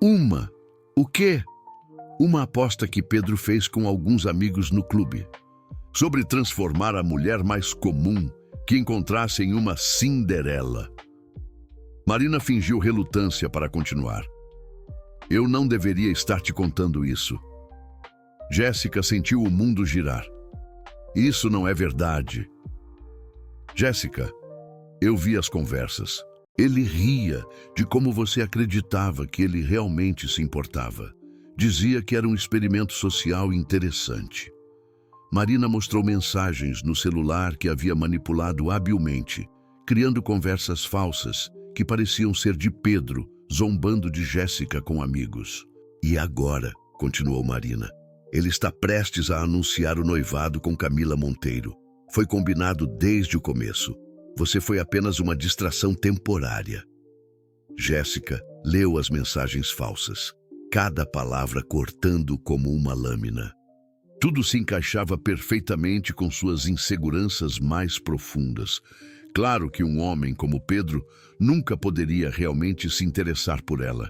Uma? O quê? Uma aposta que Pedro fez com alguns amigos no clube. Sobre transformar a mulher mais comum que encontrasse em uma Cinderela. Marina fingiu relutância para continuar. Eu não deveria estar te contando isso. Jéssica sentiu o mundo girar. Isso não é verdade. Jéssica, eu vi as conversas. Ele ria de como você acreditava que ele realmente se importava. Dizia que era um experimento social interessante. Marina mostrou mensagens no celular que havia manipulado habilmente, criando conversas falsas que pareciam ser de Pedro, zombando de Jéssica com amigos. E agora, continuou Marina, ele está prestes a anunciar o noivado com Camila Monteiro. Foi combinado desde o começo. Você foi apenas uma distração temporária. Jéssica leu as mensagens falsas, cada palavra cortando como uma lâmina. Tudo se encaixava perfeitamente com suas inseguranças mais profundas. Claro que um homem como Pedro nunca poderia realmente se interessar por ela.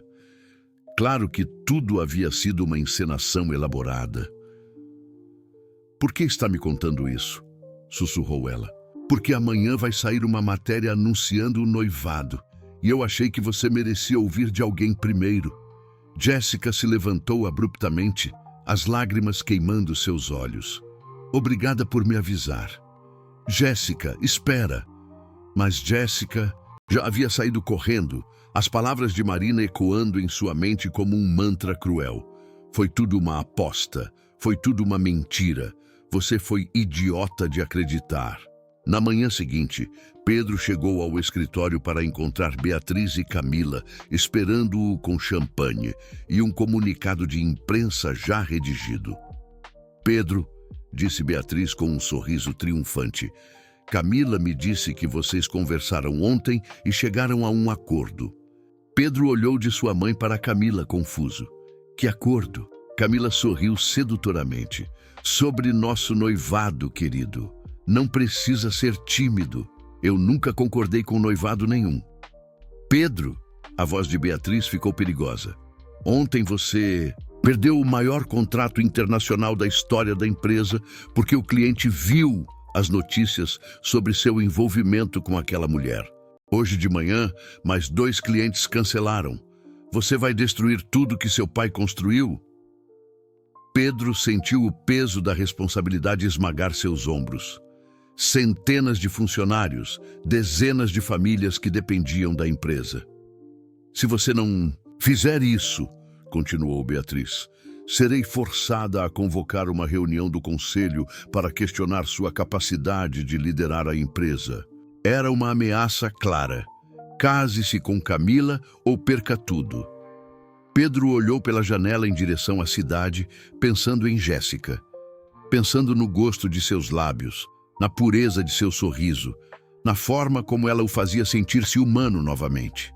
Claro que tudo havia sido uma encenação elaborada. Por que está me contando isso? Sussurrou ela. Porque amanhã vai sair uma matéria anunciando o noivado. E eu achei que você merecia ouvir de alguém primeiro. Jéssica se levantou abruptamente, as lágrimas queimando seus olhos. Obrigada por me avisar. Jéssica, espera. Mas Jéssica já havia saído correndo, as palavras de Marina ecoando em sua mente como um mantra cruel. Foi tudo uma aposta, foi tudo uma mentira. Você foi idiota de acreditar. Na manhã seguinte, Pedro chegou ao escritório para encontrar Beatriz e Camila, esperando-o com champanhe e um comunicado de imprensa já redigido. Pedro, disse Beatriz com um sorriso triunfante, Camila me disse que vocês conversaram ontem e chegaram a um acordo. Pedro olhou de sua mãe para Camila, confuso. Que acordo? Camila sorriu sedutoramente. Sobre nosso noivado, querido. Não precisa ser tímido. Eu nunca concordei com noivado nenhum. Pedro, a voz de Beatriz ficou perigosa. Ontem você perdeu o maior contrato internacional da história da empresa porque o cliente viu as notícias sobre seu envolvimento com aquela mulher. Hoje de manhã, mais 2 clientes cancelaram. Você vai destruir tudo que seu pai construiu? Pedro sentiu o peso da responsabilidade esmagar seus ombros. Centenas de funcionários, dezenas de famílias que dependiam da empresa. Se você não fizer isso, continuou Beatriz, serei forçada a convocar uma reunião do conselho para questionar sua capacidade de liderar a empresa. Era uma ameaça clara. Case-se com Camila ou perca tudo. Pedro olhou pela janela em direção à cidade, pensando em Jéssica, pensando no gosto de seus lábios, na pureza de seu sorriso, na forma como ela o fazia sentir-se humano novamente.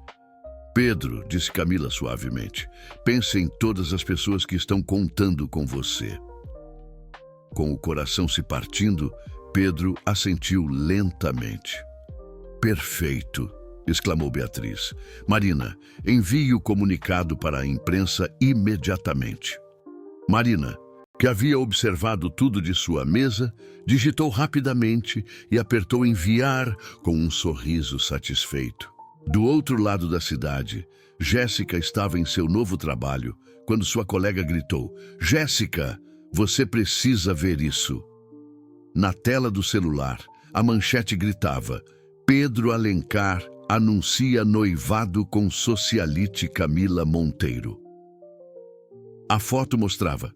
Pedro, disse Camila suavemente, pense em todas as pessoas que estão contando com você. Com o coração se partindo, Pedro assentiu lentamente. Perfeito, exclamou Beatriz. Marina, envie o comunicado para a imprensa imediatamente. Marina, que havia observado tudo de sua mesa, digitou rapidamente e apertou enviar com um sorriso satisfeito. Do outro lado da cidade, Jéssica estava em seu novo trabalho, quando sua colega gritou: Jéssica, você precisa ver isso. Na tela do celular, a manchete gritava: Pedro Alencar anuncia noivado com socialite Camila Monteiro. A foto mostrava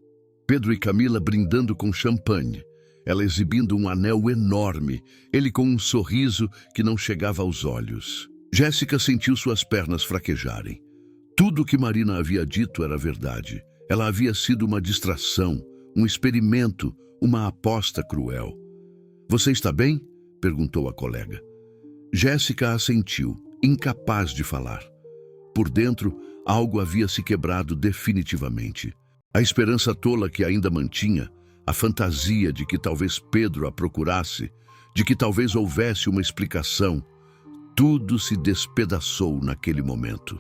Pedro e Camila brindando com champanhe, ela exibindo um anel enorme, ele com um sorriso que não chegava aos olhos. Jéssica sentiu suas pernas fraquejarem. Tudo o que Marina havia dito era verdade. Ela havia sido uma distração, um experimento, uma aposta cruel. Você está bem? Perguntou a colega. Jéssica assentiu, incapaz de falar. Por dentro, algo havia se quebrado definitivamente. A esperança tola que ainda mantinha, a fantasia de que talvez Pedro a procurasse, de que talvez houvesse uma explicação, tudo se despedaçou naquele momento.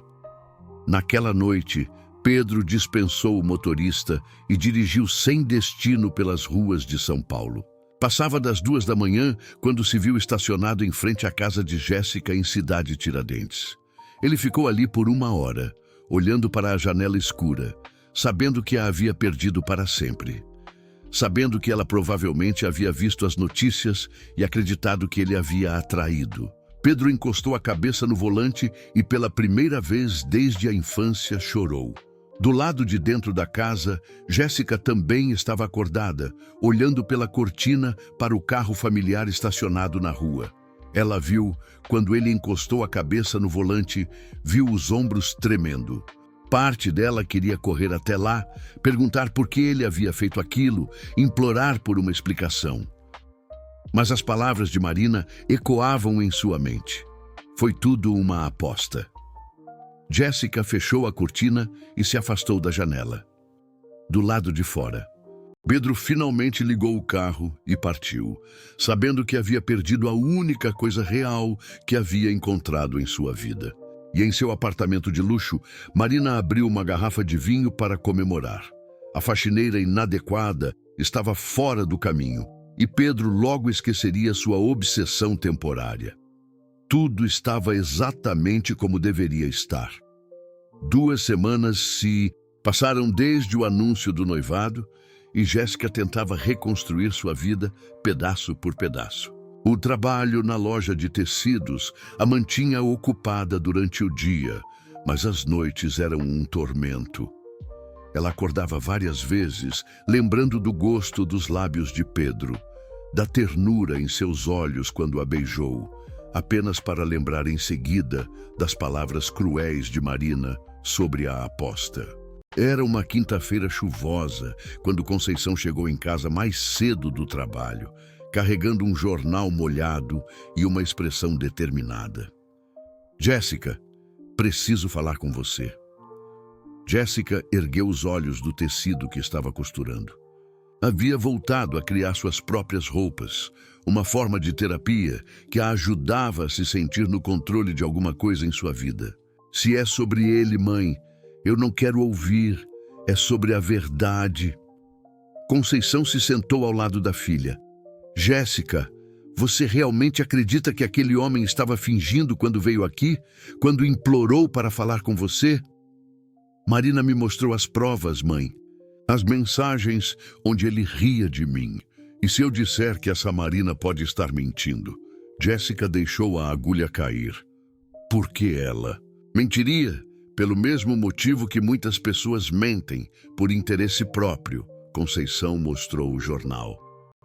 Naquela noite, Pedro dispensou o motorista e dirigiu sem destino pelas ruas de São Paulo. Passava das 2 da manhã quando se viu estacionado em frente à casa de Jéssica em Cidade Tiradentes. Ele ficou ali por 1 hora, olhando para a janela escura, sabendo que a havia perdido para sempre. Sabendo que ela provavelmente havia visto as notícias e acreditado que ele havia atraído. Pedro encostou a cabeça no volante e pela primeira vez desde a infância chorou. Do lado de dentro da casa, Jéssica também estava acordada, olhando pela cortina para o carro familiar estacionado na rua. Ela viu, quando ele encostou a cabeça no volante, viu os ombros tremendo. Parte dela queria correr até lá, perguntar por que ele havia feito aquilo, implorar por uma explicação. Mas as palavras de Marina ecoavam em sua mente. Foi tudo uma aposta. Jéssica fechou a cortina e se afastou da janela. Do lado de fora, Pedro finalmente ligou o carro e partiu, sabendo que havia perdido a única coisa real que havia encontrado em sua vida. E em seu apartamento de luxo, Marina abriu uma garrafa de vinho para comemorar. A faxineira inadequada estava fora do caminho, e Pedro logo esqueceria sua obsessão temporária. Tudo estava exatamente como deveria estar. 2 semanas se passaram desde o anúncio do noivado, e Jéssica tentava reconstruir sua vida pedaço por pedaço. O trabalho na loja de tecidos a mantinha ocupada durante o dia, mas as noites eram um tormento. Ela acordava várias vezes, lembrando do gosto dos lábios de Pedro, da ternura em seus olhos quando a beijou, apenas para lembrar em seguida das palavras cruéis de Marina sobre a aposta. Era uma quinta-feira chuvosa, quando Conceição chegou em casa mais cedo do trabalho, carregando um jornal molhado e uma expressão determinada. Jéssica, preciso falar com você. Jéssica ergueu os olhos do tecido que estava costurando. Havia voltado a criar suas próprias roupas, uma forma de terapia que a ajudava a se sentir no controle de alguma coisa em sua vida. Se é sobre ele, mãe, eu não quero ouvir, é sobre a verdade. Conceição se sentou ao lado da filha. Jéssica, você realmente acredita que aquele homem estava fingindo quando veio aqui? Quando implorou para falar com você? Marina me mostrou as provas, mãe. As mensagens onde ele ria de mim. E se eu disser que essa Marina pode estar mentindo? Jéssica deixou a agulha cair. Por que ela? Mentiria pelo mesmo motivo que muitas pessoas mentem, por interesse próprio. Conceição mostrou o jornal.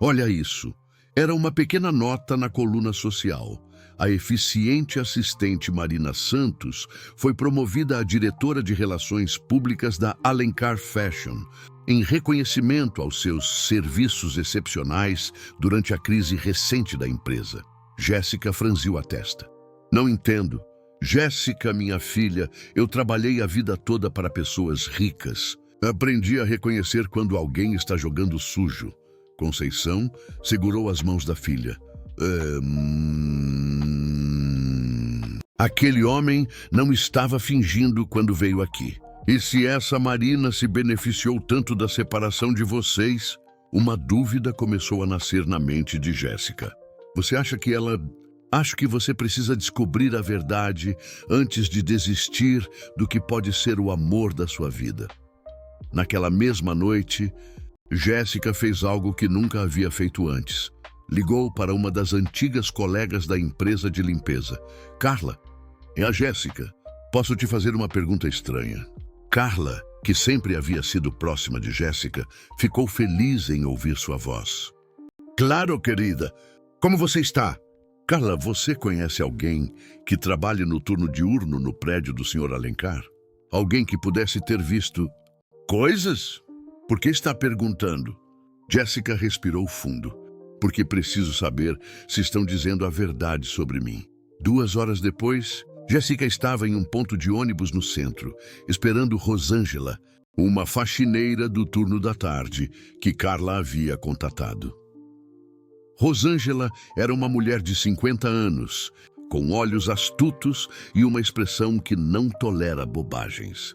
Olha isso. Era uma pequena nota na coluna social. A eficiente assistente Marina Santos foi promovida a diretora de Relações Públicas da Alencar Fashion, em reconhecimento aos seus serviços excepcionais durante a crise recente da empresa. Jéssica franziu a testa. Não entendo. Jéssica, minha filha, eu trabalhei a vida toda para pessoas ricas. Aprendi a reconhecer quando alguém está jogando sujo. Conceição segurou as mãos da filha. Aquele homem não estava fingindo quando veio aqui. E se essa Marina se beneficiou tanto da separação de vocês? Uma dúvida começou a nascer na mente de Jéssica. Você acha que ela... Acho que você precisa descobrir a verdade antes de desistir do que pode ser o amor da sua vida. Naquela mesma noite, Jéssica fez algo que nunca havia feito antes. Ligou para uma das antigas colegas da empresa de limpeza. Carla, é a Jéssica. Posso te fazer uma pergunta estranha? Carla, que sempre havia sido próxima de Jéssica, ficou feliz em ouvir sua voz. Claro, querida. Como você está? Carla, você conhece alguém que trabalhe no turno diurno no prédio do Sr. Alencar? Alguém que pudesse ter visto coisas? Por que está perguntando? Jéssica respirou fundo. Porque preciso saber se estão dizendo a verdade sobre mim. 2 horas depois, Jéssica estava em um ponto de ônibus no centro, esperando Rosângela, uma faxineira do turno da tarde que Carla havia contatado. Rosângela era uma mulher de 50 anos, com olhos astutos e uma expressão que não tolera bobagens.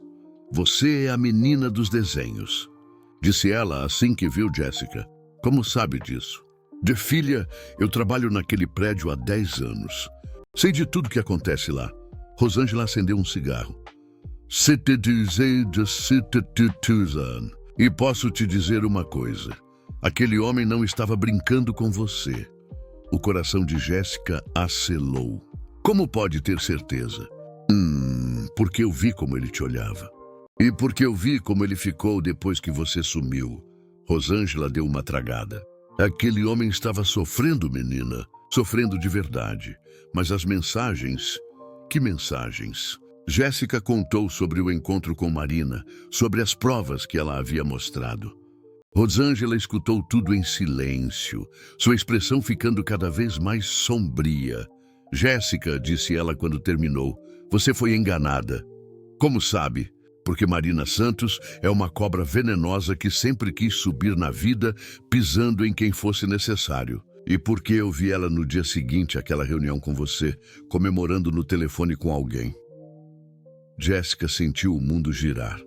Você é a menina dos desenhos, disse ela assim que viu Jéssica. Como sabe disso? De filha, eu trabalho naquele prédio há 10 anos. Sei de tudo que acontece lá. Rosângela acendeu um cigarro. E posso te dizer uma coisa. Aquele homem não estava brincando com você. O coração de Jéssica acelou. Como pode ter certeza? Porque eu vi como ele te olhava. E porque eu vi como ele ficou depois que você sumiu. Rosângela deu uma tragada. Aquele homem estava sofrendo, menina. Sofrendo de verdade. Mas as mensagens... Que mensagens? Jéssica contou sobre o encontro com Marina, sobre as provas que ela havia mostrado. Rosângela escutou tudo em silêncio, sua expressão ficando cada vez mais sombria. Jéssica, disse ela quando terminou, você foi enganada. Como sabe? Porque Marina Santos é uma cobra venenosa que sempre quis subir na vida, pisando em quem fosse necessário. E porque eu vi ela no dia seguinte àquela reunião com você, comemorando no telefone com alguém. Jéssica sentiu o mundo girar.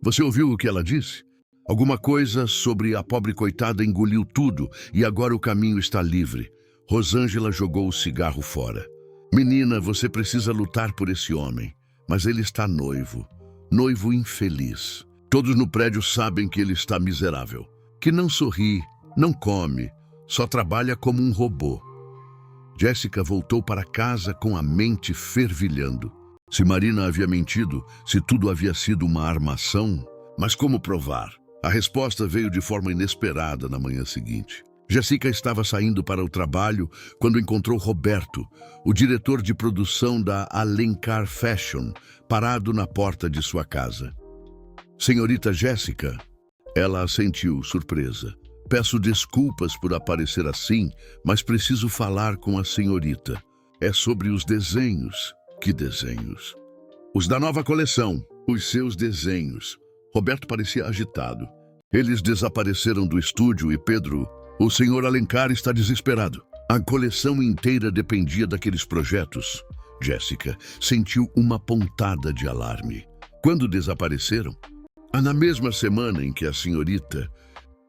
Você ouviu o que ela disse? Alguma coisa sobre a pobre coitada engoliu tudo e agora o caminho está livre. Rosângela jogou o cigarro fora. Menina, você precisa lutar por esse homem, mas ele está noivo. Noivo infeliz. Todos no prédio sabem que ele está miserável. Que não sorri, não come, só trabalha como um robô. Jéssica voltou para casa com a mente fervilhando. Se Marina havia mentido, se tudo havia sido uma armação, mas como provar? A resposta veio de forma inesperada na manhã seguinte. Jéssica estava saindo para o trabalho quando encontrou Roberto, o diretor de produção da Alencar Fashion, parado na porta de sua casa. Senhorita Jéssica? Ela assentiu, surpresa. Peço desculpas por aparecer assim, mas preciso falar com a senhorita. É sobre os desenhos. Que desenhos? Os da nova coleção. Os seus desenhos. Roberto parecia agitado. Eles desapareceram do estúdio e Pedro... O senhor Alencar está desesperado. A coleção inteira dependia daqueles projetos. Jéssica sentiu uma pontada de alarme. Quando desapareceram? Na mesma semana em que a senhorita...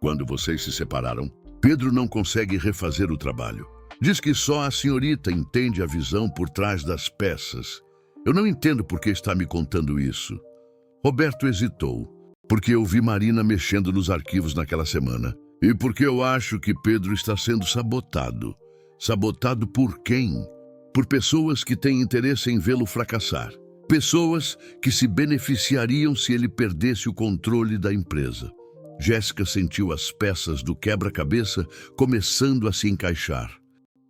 Quando vocês se separaram, Pedro não consegue refazer o trabalho. Diz que só a senhorita entende a visão por trás das peças. Eu não entendo por que está me contando isso. Roberto hesitou. Porque eu vi Marina mexendo nos arquivos naquela semana. E porque eu acho que Pedro está sendo sabotado. Sabotado por quem? Por pessoas que têm interesse em vê-lo fracassar. Pessoas que se beneficiariam se ele perdesse o controle da empresa. Jéssica sentiu as peças do quebra-cabeça começando a se encaixar.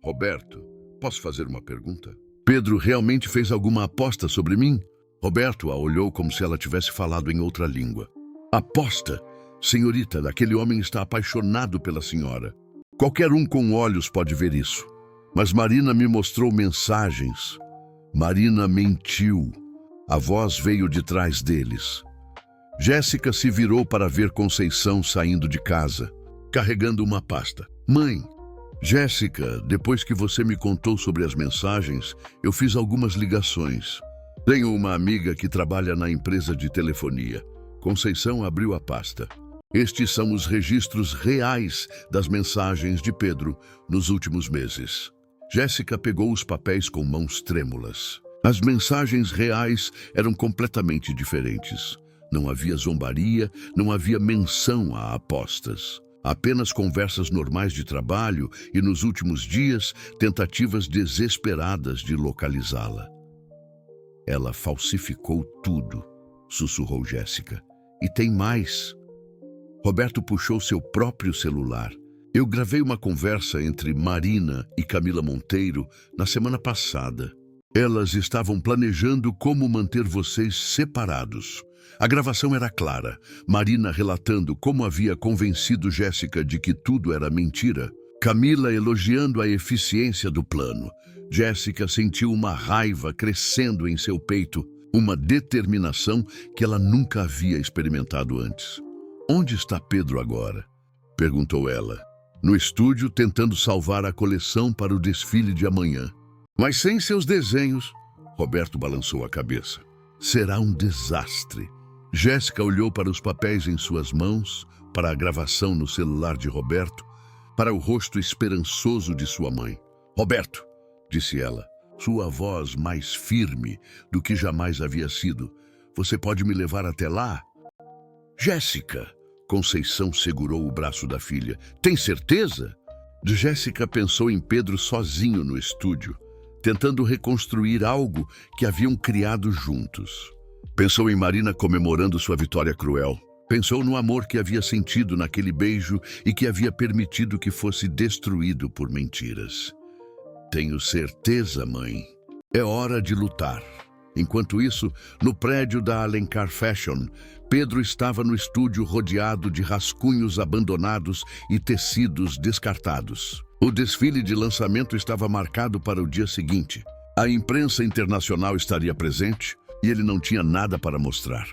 Roberto, posso fazer uma pergunta? Pedro realmente fez alguma aposta sobre mim? Roberto a olhou como se ela tivesse falado em outra língua. Aposta? Senhorita, aquele homem está apaixonado pela senhora. Qualquer um com olhos pode ver isso. Mas Marina me mostrou mensagens. Marina mentiu. A voz veio de trás deles. Jéssica se virou para ver Conceição saindo de casa, carregando uma pasta. Mãe, Jéssica, depois que você me contou sobre as mensagens, eu fiz algumas ligações. Tenho uma amiga que trabalha na empresa de telefonia. Conceição abriu a pasta. Estes são os registros reais das mensagens de Pedro nos últimos meses. Jéssica pegou os papéis com mãos trêmulas. As mensagens reais eram completamente diferentes. Não havia zombaria, não havia menção a apostas. Apenas conversas normais de trabalho e, nos últimos dias, tentativas desesperadas de localizá-la. Ela falsificou tudo, sussurrou Jéssica. E tem mais. Roberto puxou seu próprio celular. Eu gravei uma conversa entre Marina e Camila Monteiro na semana passada. Elas estavam planejando como manter vocês separados. A gravação era clara, Marina relatando como havia convencido Jéssica de que tudo era mentira. Camila elogiando a eficiência do plano. Jéssica sentiu uma raiva crescendo em seu peito, uma determinação que ela nunca havia experimentado antes. Onde está Pedro agora? Perguntou ela. No estúdio, tentando salvar a coleção para o desfile de amanhã. Mas sem seus desenhos, Roberto balançou a cabeça. Será um desastre. Jéssica olhou para os papéis em suas mãos, para a gravação no celular de Roberto, para o rosto esperançoso de sua mãe. Roberto, disse ela, sua voz mais firme do que jamais havia sido. Você pode me levar até lá? Jéssica, Conceição segurou o braço da filha. Tem certeza? Jéssica pensou em Pedro sozinho no estúdio, tentando reconstruir algo que haviam criado juntos. Pensou em Marina comemorando sua vitória cruel. Pensou no amor que havia sentido naquele beijo e que havia permitido que fosse destruído por mentiras. Tenho certeza, mãe. É hora de lutar. Enquanto isso, no prédio da Alencar Fashion, Pedro estava no estúdio rodeado de rascunhos abandonados e tecidos descartados. O desfile de lançamento estava marcado para o dia seguinte. A imprensa internacional estaria presente e ele não tinha nada para mostrar.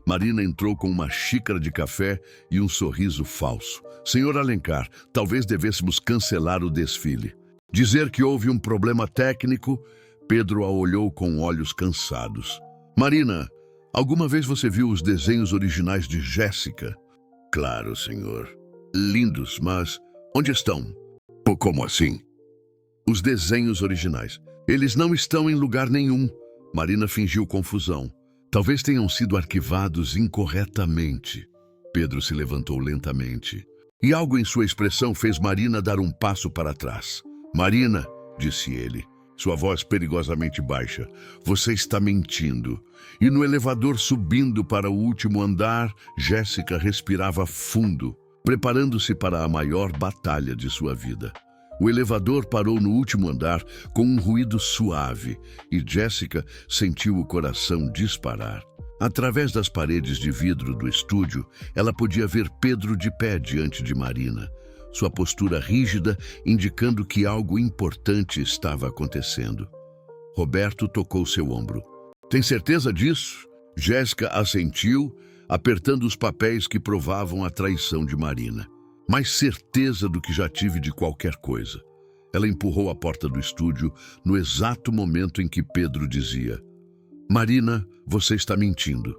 Marina entrou com uma xícara de café e um sorriso falso. Senhor Alencar, talvez devêssemos cancelar o desfile. Dizer que houve um problema técnico. Pedro a olhou com olhos cansados. Marina, alguma vez você viu os desenhos originais de Jéssica? Claro, senhor. Lindos, mas onde estão? Como assim? Os desenhos originais. Eles não estão em lugar nenhum. Marina fingiu confusão. Talvez tenham sido arquivados incorretamente. Pedro se levantou lentamente. E algo em sua expressão fez Marina dar um passo para trás. Marina, disse ele, sua voz perigosamente baixa, você está mentindo. E no elevador subindo para o último andar, Jéssica respirava fundo, preparando-se para a maior batalha de sua vida. O elevador parou no último andar com um ruído suave e Jéssica sentiu o coração disparar. Através das paredes de vidro do estúdio, ela podia ver Pedro de pé diante de Marina, sua postura rígida indicando que algo importante estava acontecendo. Roberto tocou seu ombro. Tem certeza disso? Jéssica assentiu, apertando os papéis que provavam a traição de Marina. Mais certeza do que já tive de qualquer coisa. Ela empurrou a porta do estúdio no exato momento em que Pedro dizia: Marina, você está mentindo.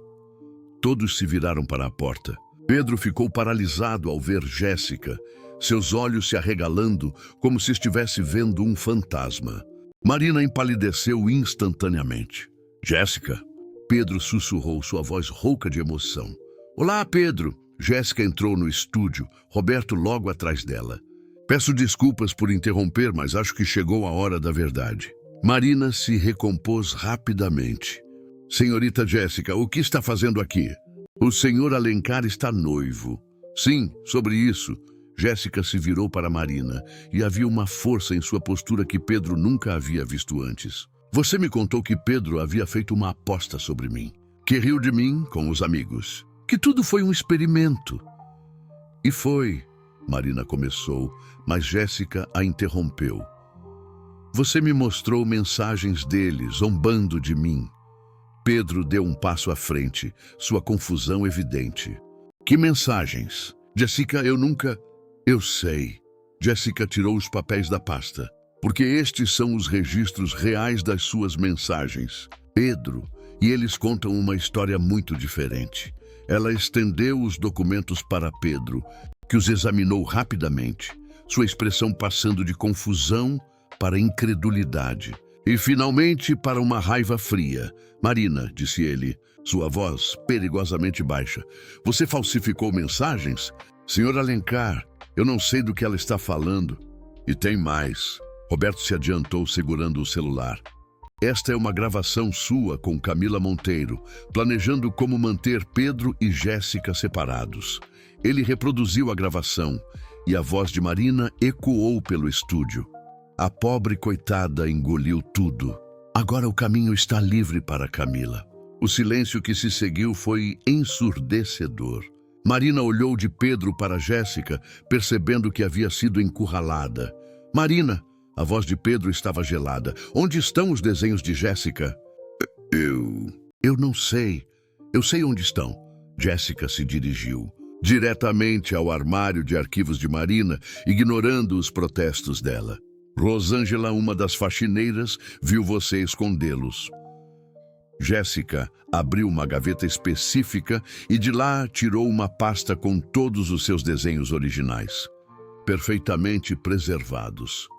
Todos se viraram para a porta. Pedro ficou paralisado ao ver Jéssica, seus olhos se arregalando como se estivesse vendo um fantasma. Marina empalideceu instantaneamente. Jéssica? Pedro sussurrou, sua voz rouca de emoção. Olá, Pedro. Jéssica entrou no estúdio, Roberto logo atrás dela. Peço desculpas por interromper, mas acho que chegou a hora da verdade. Marina se recompôs rapidamente. Senhorita Jéssica, o que está fazendo aqui? O senhor Alencar está noivo. Sim, sobre isso. Jéssica se virou para Marina e havia uma força em sua postura que Pedro nunca havia visto antes. Você me contou que Pedro havia feito uma aposta sobre mim, que riu de mim com os amigos, que tudo foi um experimento. E foi, Marina começou, mas Jéssica a interrompeu. Você me mostrou mensagens dele, zombando de mim. Pedro deu um passo à frente, sua confusão evidente. Que mensagens? Jéssica, eu nunca... Eu sei. Jéssica tirou os papéis da pasta, porque estes são os registros reais das suas mensagens. Pedro, e eles contam uma história muito diferente. Ela estendeu os documentos para Pedro, que os examinou rapidamente, sua expressão passando de confusão para incredulidade. E, finalmente, para uma raiva fria. Marina, disse ele, sua voz perigosamente baixa. Você falsificou mensagens? Senhor Alencar, eu não sei do que ela está falando. E tem mais. Roberto se adiantou segurando o celular. Esta é uma gravação sua com Camila Monteiro, planejando como manter Pedro e Jéssica separados. Ele reproduziu a gravação e a voz de Marina ecoou pelo estúdio. A pobre coitada engoliu tudo. Agora o caminho está livre para Camila. O silêncio que se seguiu foi ensurdecedor. Marina olhou de Pedro para Jéssica, percebendo que havia sido encurralada. Marina, a voz de Pedro estava gelada. Onde estão os desenhos de Jéssica? Eu não sei. Eu sei onde estão. Jéssica se dirigiu diretamente ao armário de arquivos de Marina, ignorando os protestos dela. Rosângela, uma das faxineiras, viu você escondê-los. Jéssica abriu uma gaveta específica e de lá tirou uma pasta com todos os seus desenhos originais, perfeitamente preservados.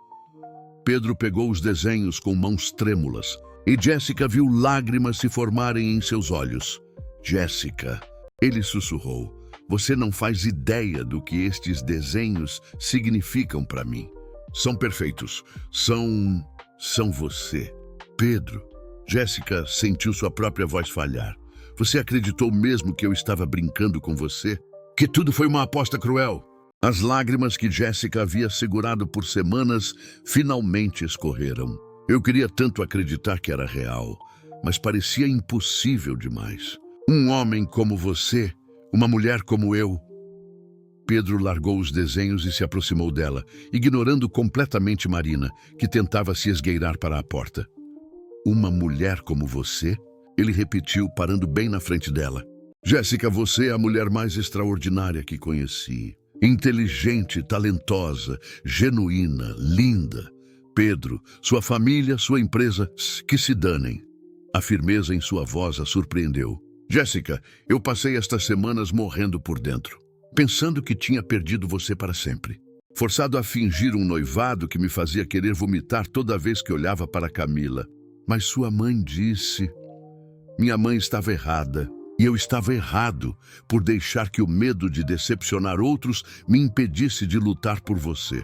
Pedro pegou os desenhos com mãos trêmulas e Jéssica viu lágrimas se formarem em seus olhos. Jéssica, ele sussurrou, você não faz ideia do que estes desenhos significam para mim. São perfeitos. São você. Pedro. Jéssica sentiu sua própria voz falhar. Você acreditou mesmo que eu estava brincando com você? Que tudo foi uma aposta cruel? As lágrimas que Jéssica havia segurado por semanas finalmente escorreram. Eu queria tanto acreditar que era real, mas parecia impossível demais. Um homem como você, uma mulher como eu. Pedro largou os desenhos e se aproximou dela, ignorando completamente Marina, que tentava se esgueirar para a porta. Uma mulher como você? Ele repetiu, parando bem na frente dela. Jéssica, você é a mulher mais extraordinária que conheci. Inteligente, talentosa, genuína, linda. Pedro, sua família, sua empresa, que se danem. A firmeza em sua voz a surpreendeu. Jéssica, eu passei estas semanas morrendo por dentro, pensando que tinha perdido você para sempre. Forçado a fingir um noivado que me fazia querer vomitar toda vez que olhava para Camila. Mas sua mãe disse... Minha mãe estava errada, e eu estava errado por deixar que o medo de decepcionar outros me impedisse de lutar por você.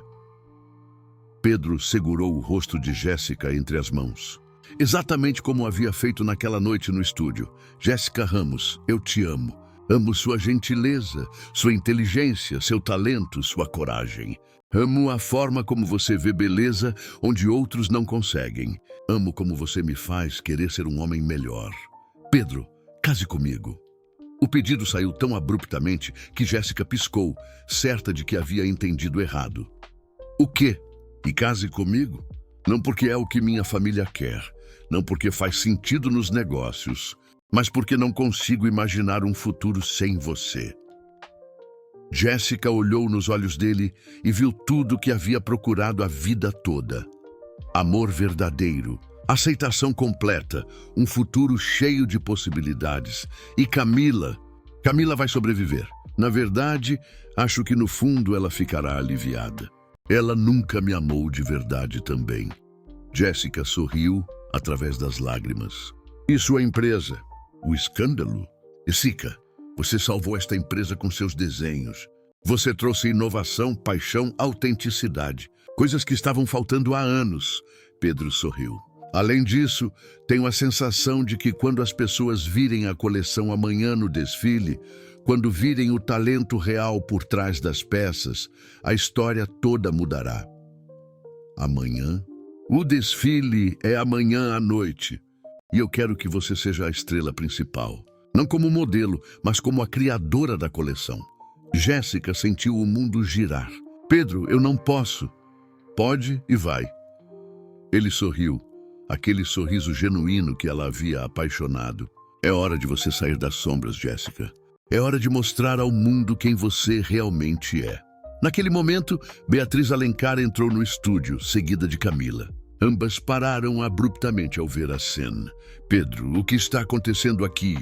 Pedro segurou o rosto de Jéssica entre as mãos. Exatamente como havia feito naquela noite no estúdio. Jéssica Ramos, eu te amo. Amo sua gentileza, sua inteligência, seu talento, sua coragem. Amo a forma como você vê beleza onde outros não conseguem. Amo como você me faz querer ser um homem melhor. Pedro, case comigo. O pedido saiu tão abruptamente que Jéssica piscou, certa de que havia entendido errado. O quê? E case comigo? Não porque é o que minha família quer, não porque faz sentido nos negócios, mas porque não consigo imaginar um futuro sem você. Jéssica olhou nos olhos dele e viu tudo o que havia procurado a vida toda. Amor verdadeiro, aceitação completa, um futuro cheio de possibilidades. E Camila vai sobreviver. Na verdade, acho que no fundo ela ficará aliviada. Ela nunca me amou de verdade também. Jéssica sorriu através das lágrimas. E sua empresa? O escândalo? Jéssica, Você salvou esta empresa com seus desenhos. Você trouxe inovação, paixão, autenticidade. Coisas que estavam faltando há anos. Pedro sorriu. Além disso, tenho a sensação de que quando as pessoas virem a coleção amanhã no desfile, quando virem o talento real por trás das peças, a história toda mudará. Amanhã? O desfile é amanhã à noite. E eu quero que você seja a estrela principal. Não como modelo, mas como a criadora da coleção. Jéssica sentiu o mundo girar. Pedro, eu não posso. Pode e vai. Ele sorriu. Aquele sorriso genuíno que ela havia apaixonado. É hora de você sair das sombras, Jéssica. É hora de mostrar ao mundo quem você realmente é. Naquele momento, Beatriz Alencar entrou no estúdio, seguida de Camila. Ambas pararam abruptamente ao ver a cena. Pedro, o que está acontecendo aqui?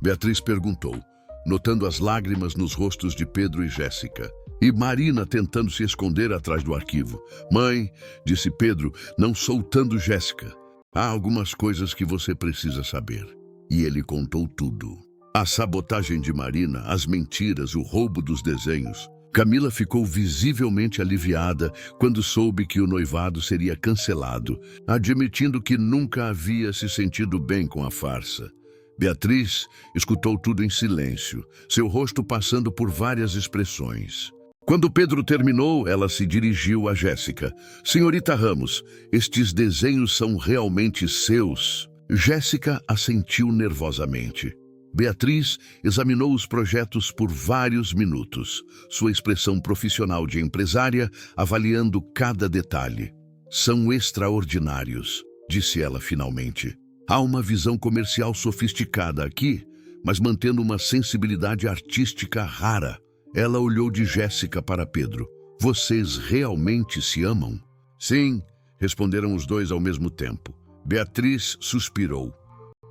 Beatriz perguntou, notando as lágrimas nos rostos de Pedro e Jéssica. E Marina tentando se esconder atrás do arquivo. Mãe, disse Pedro, não soltando Jéssica. Há algumas coisas que você precisa saber. E ele contou tudo. A sabotagem de Marina, as mentiras, o roubo dos desenhos. Camila ficou visivelmente aliviada quando soube que o noivado seria cancelado, admitindo que nunca havia se sentido bem com a farsa. Beatriz escutou tudo em silêncio, seu rosto passando por várias expressões. Quando Pedro terminou, ela se dirigiu a Jéssica. Senhorita Ramos, estes desenhos são realmente seus? Jéssica assentiu nervosamente. Beatriz examinou os projetos por vários minutos, sua expressão profissional de empresária avaliando cada detalhe. São extraordinários, disse ela finalmente. Há uma visão comercial sofisticada aqui, mas mantendo uma sensibilidade artística rara. Ela olhou de Jéssica para Pedro. Vocês realmente se amam? Sim, responderam os dois ao mesmo tempo. Beatriz suspirou.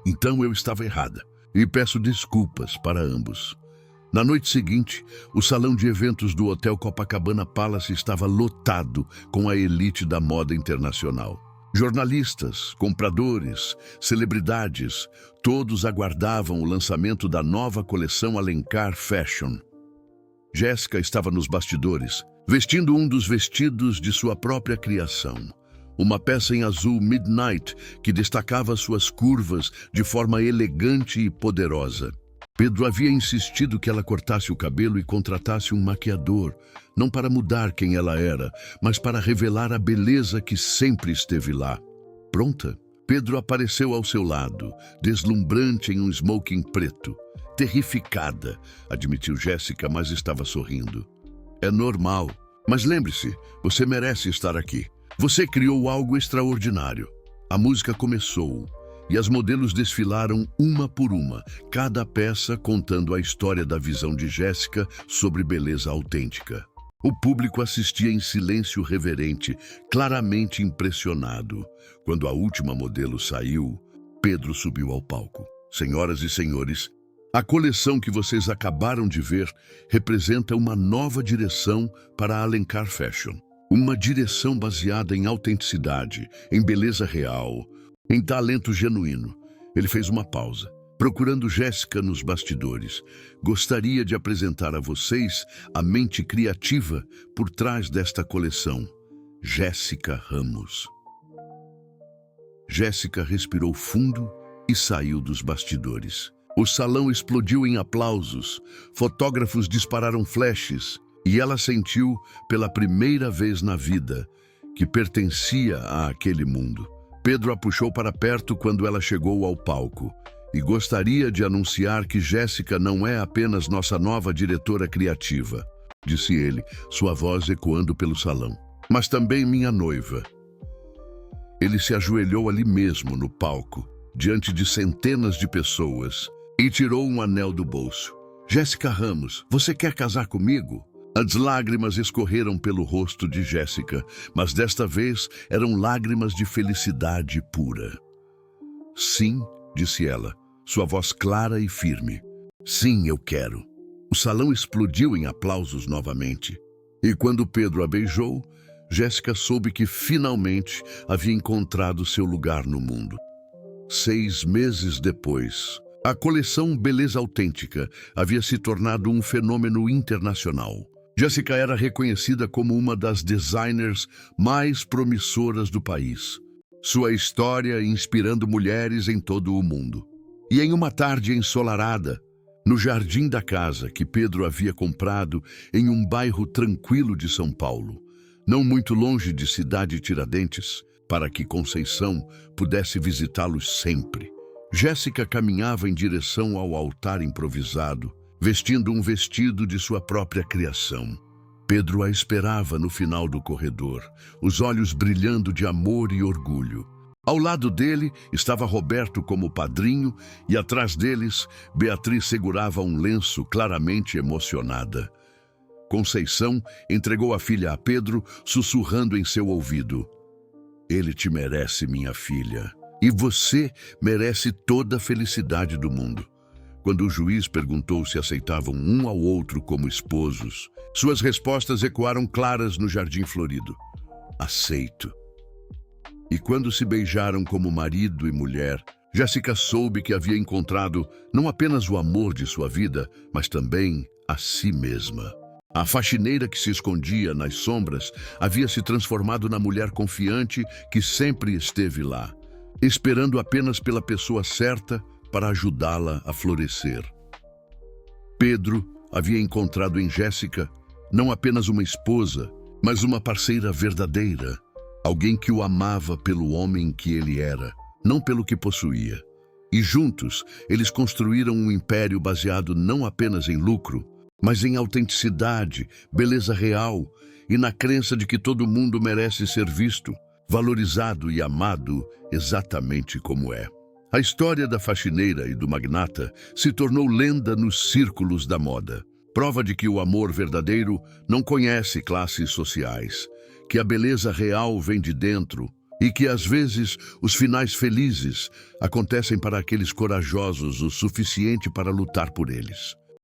Então eu estava errada. E peço desculpas para ambos. Na noite seguinte, o salão de eventos do Hotel Copacabana Palace estava lotado com a elite da moda internacional. Jornalistas, compradores, celebridades, todos aguardavam o lançamento da nova coleção Alencar Fashion. Jéssica estava nos bastidores, vestindo um dos vestidos de sua própria criação. Uma peça em azul midnight que destacava suas curvas de forma elegante e poderosa. Pedro havia insistido que ela cortasse o cabelo e contratasse um maquiador, não para mudar quem ela era, mas para revelar a beleza que sempre esteve lá. Pronta, Pedro apareceu ao seu lado, deslumbrante em um smoking preto. Terrificada, admitiu Jéssica, mas estava sorrindo. É normal, mas lembre-se, você merece estar aqui. Você criou algo extraordinário. A música começou e as modelos desfilaram uma por uma, cada peça contando a história da visão de Jéssica sobre beleza autêntica. O público assistia em silêncio reverente, claramente impressionado. Quando a última modelo saiu, Pedro subiu ao palco. Senhoras e senhores, a coleção que vocês acabaram de ver representa uma nova direção para a Alencar Fashion. Uma direção baseada em autenticidade, em beleza real, em talento genuíno. Ele fez uma pausa, procurando Jéssica nos bastidores. Gostaria de apresentar a vocês a mente criativa por trás desta coleção, Jéssica Ramos. Jéssica respirou fundo e saiu dos bastidores. O salão explodiu em aplausos, fotógrafos dispararam flashes, e ela sentiu, pela primeira vez na vida, que pertencia àquele mundo. Pedro a puxou para perto quando ela chegou ao palco. E gostaria de anunciar que Jéssica não é apenas nossa nova diretora criativa, disse ele, sua voz ecoando pelo salão, mas também minha noiva. Ele se ajoelhou ali mesmo, no palco, diante de centenas de pessoas, e tirou um anel do bolso. Jéssica Ramos, você quer casar comigo? As lágrimas escorreram pelo rosto de Jéssica, mas desta vez eram lágrimas de felicidade pura. Sim, disse ela, sua voz clara e firme. Sim, eu quero. O salão explodiu em aplausos novamente. E quando Pedro a beijou, Jéssica soube que finalmente havia encontrado seu lugar no mundo. 6 meses depois, A coleção Beleza Autêntica havia se tornado um fenômeno internacional. Jéssica era reconhecida como uma das designers mais promissoras do país. Sua história inspirando mulheres em todo o mundo. E em uma tarde ensolarada, no jardim da casa que Pedro havia comprado em um bairro tranquilo de São Paulo, não muito longe de Cidade Tiradentes, para que Conceição pudesse visitá-los sempre, Jéssica caminhava em direção ao altar improvisado, vestindo um vestido de sua própria criação. Pedro a esperava no final do corredor, os olhos brilhando de amor e orgulho. Ao lado dele estava Roberto como padrinho e atrás deles Beatriz segurava um lenço claramente emocionada. Conceição entregou a filha a Pedro, sussurrando em seu ouvido: "Ele te merece, minha filha. E você merece toda a felicidade do mundo." Quando o juiz perguntou se aceitavam um ao outro como esposos, suas respostas ecoaram claras no jardim florido: "Aceito." E quando se beijaram como marido e mulher, Jéssica soube que havia encontrado não apenas o amor de sua vida, mas também a si mesma. A faxineira que se escondia nas sombras havia se transformado na mulher confiante que sempre esteve lá, esperando apenas pela pessoa certa para ajudá-la a florescer. Pedro havia encontrado em Jéssica não apenas uma esposa, mas uma parceira verdadeira, alguém que o amava pelo homem que ele era, não pelo que possuía. E juntos, eles construíram um império baseado não apenas em lucro, mas em autenticidade, beleza real e na crença de que todo mundo merece ser visto, valorizado e amado exatamente como é. A história da faxineira e do magnata se tornou lenda nos círculos da moda. Prova de que o amor verdadeiro não conhece classes sociais, que a beleza real vem de dentro e que, às vezes, os finais felizes acontecem para aqueles corajosos o suficiente para lutar por eles.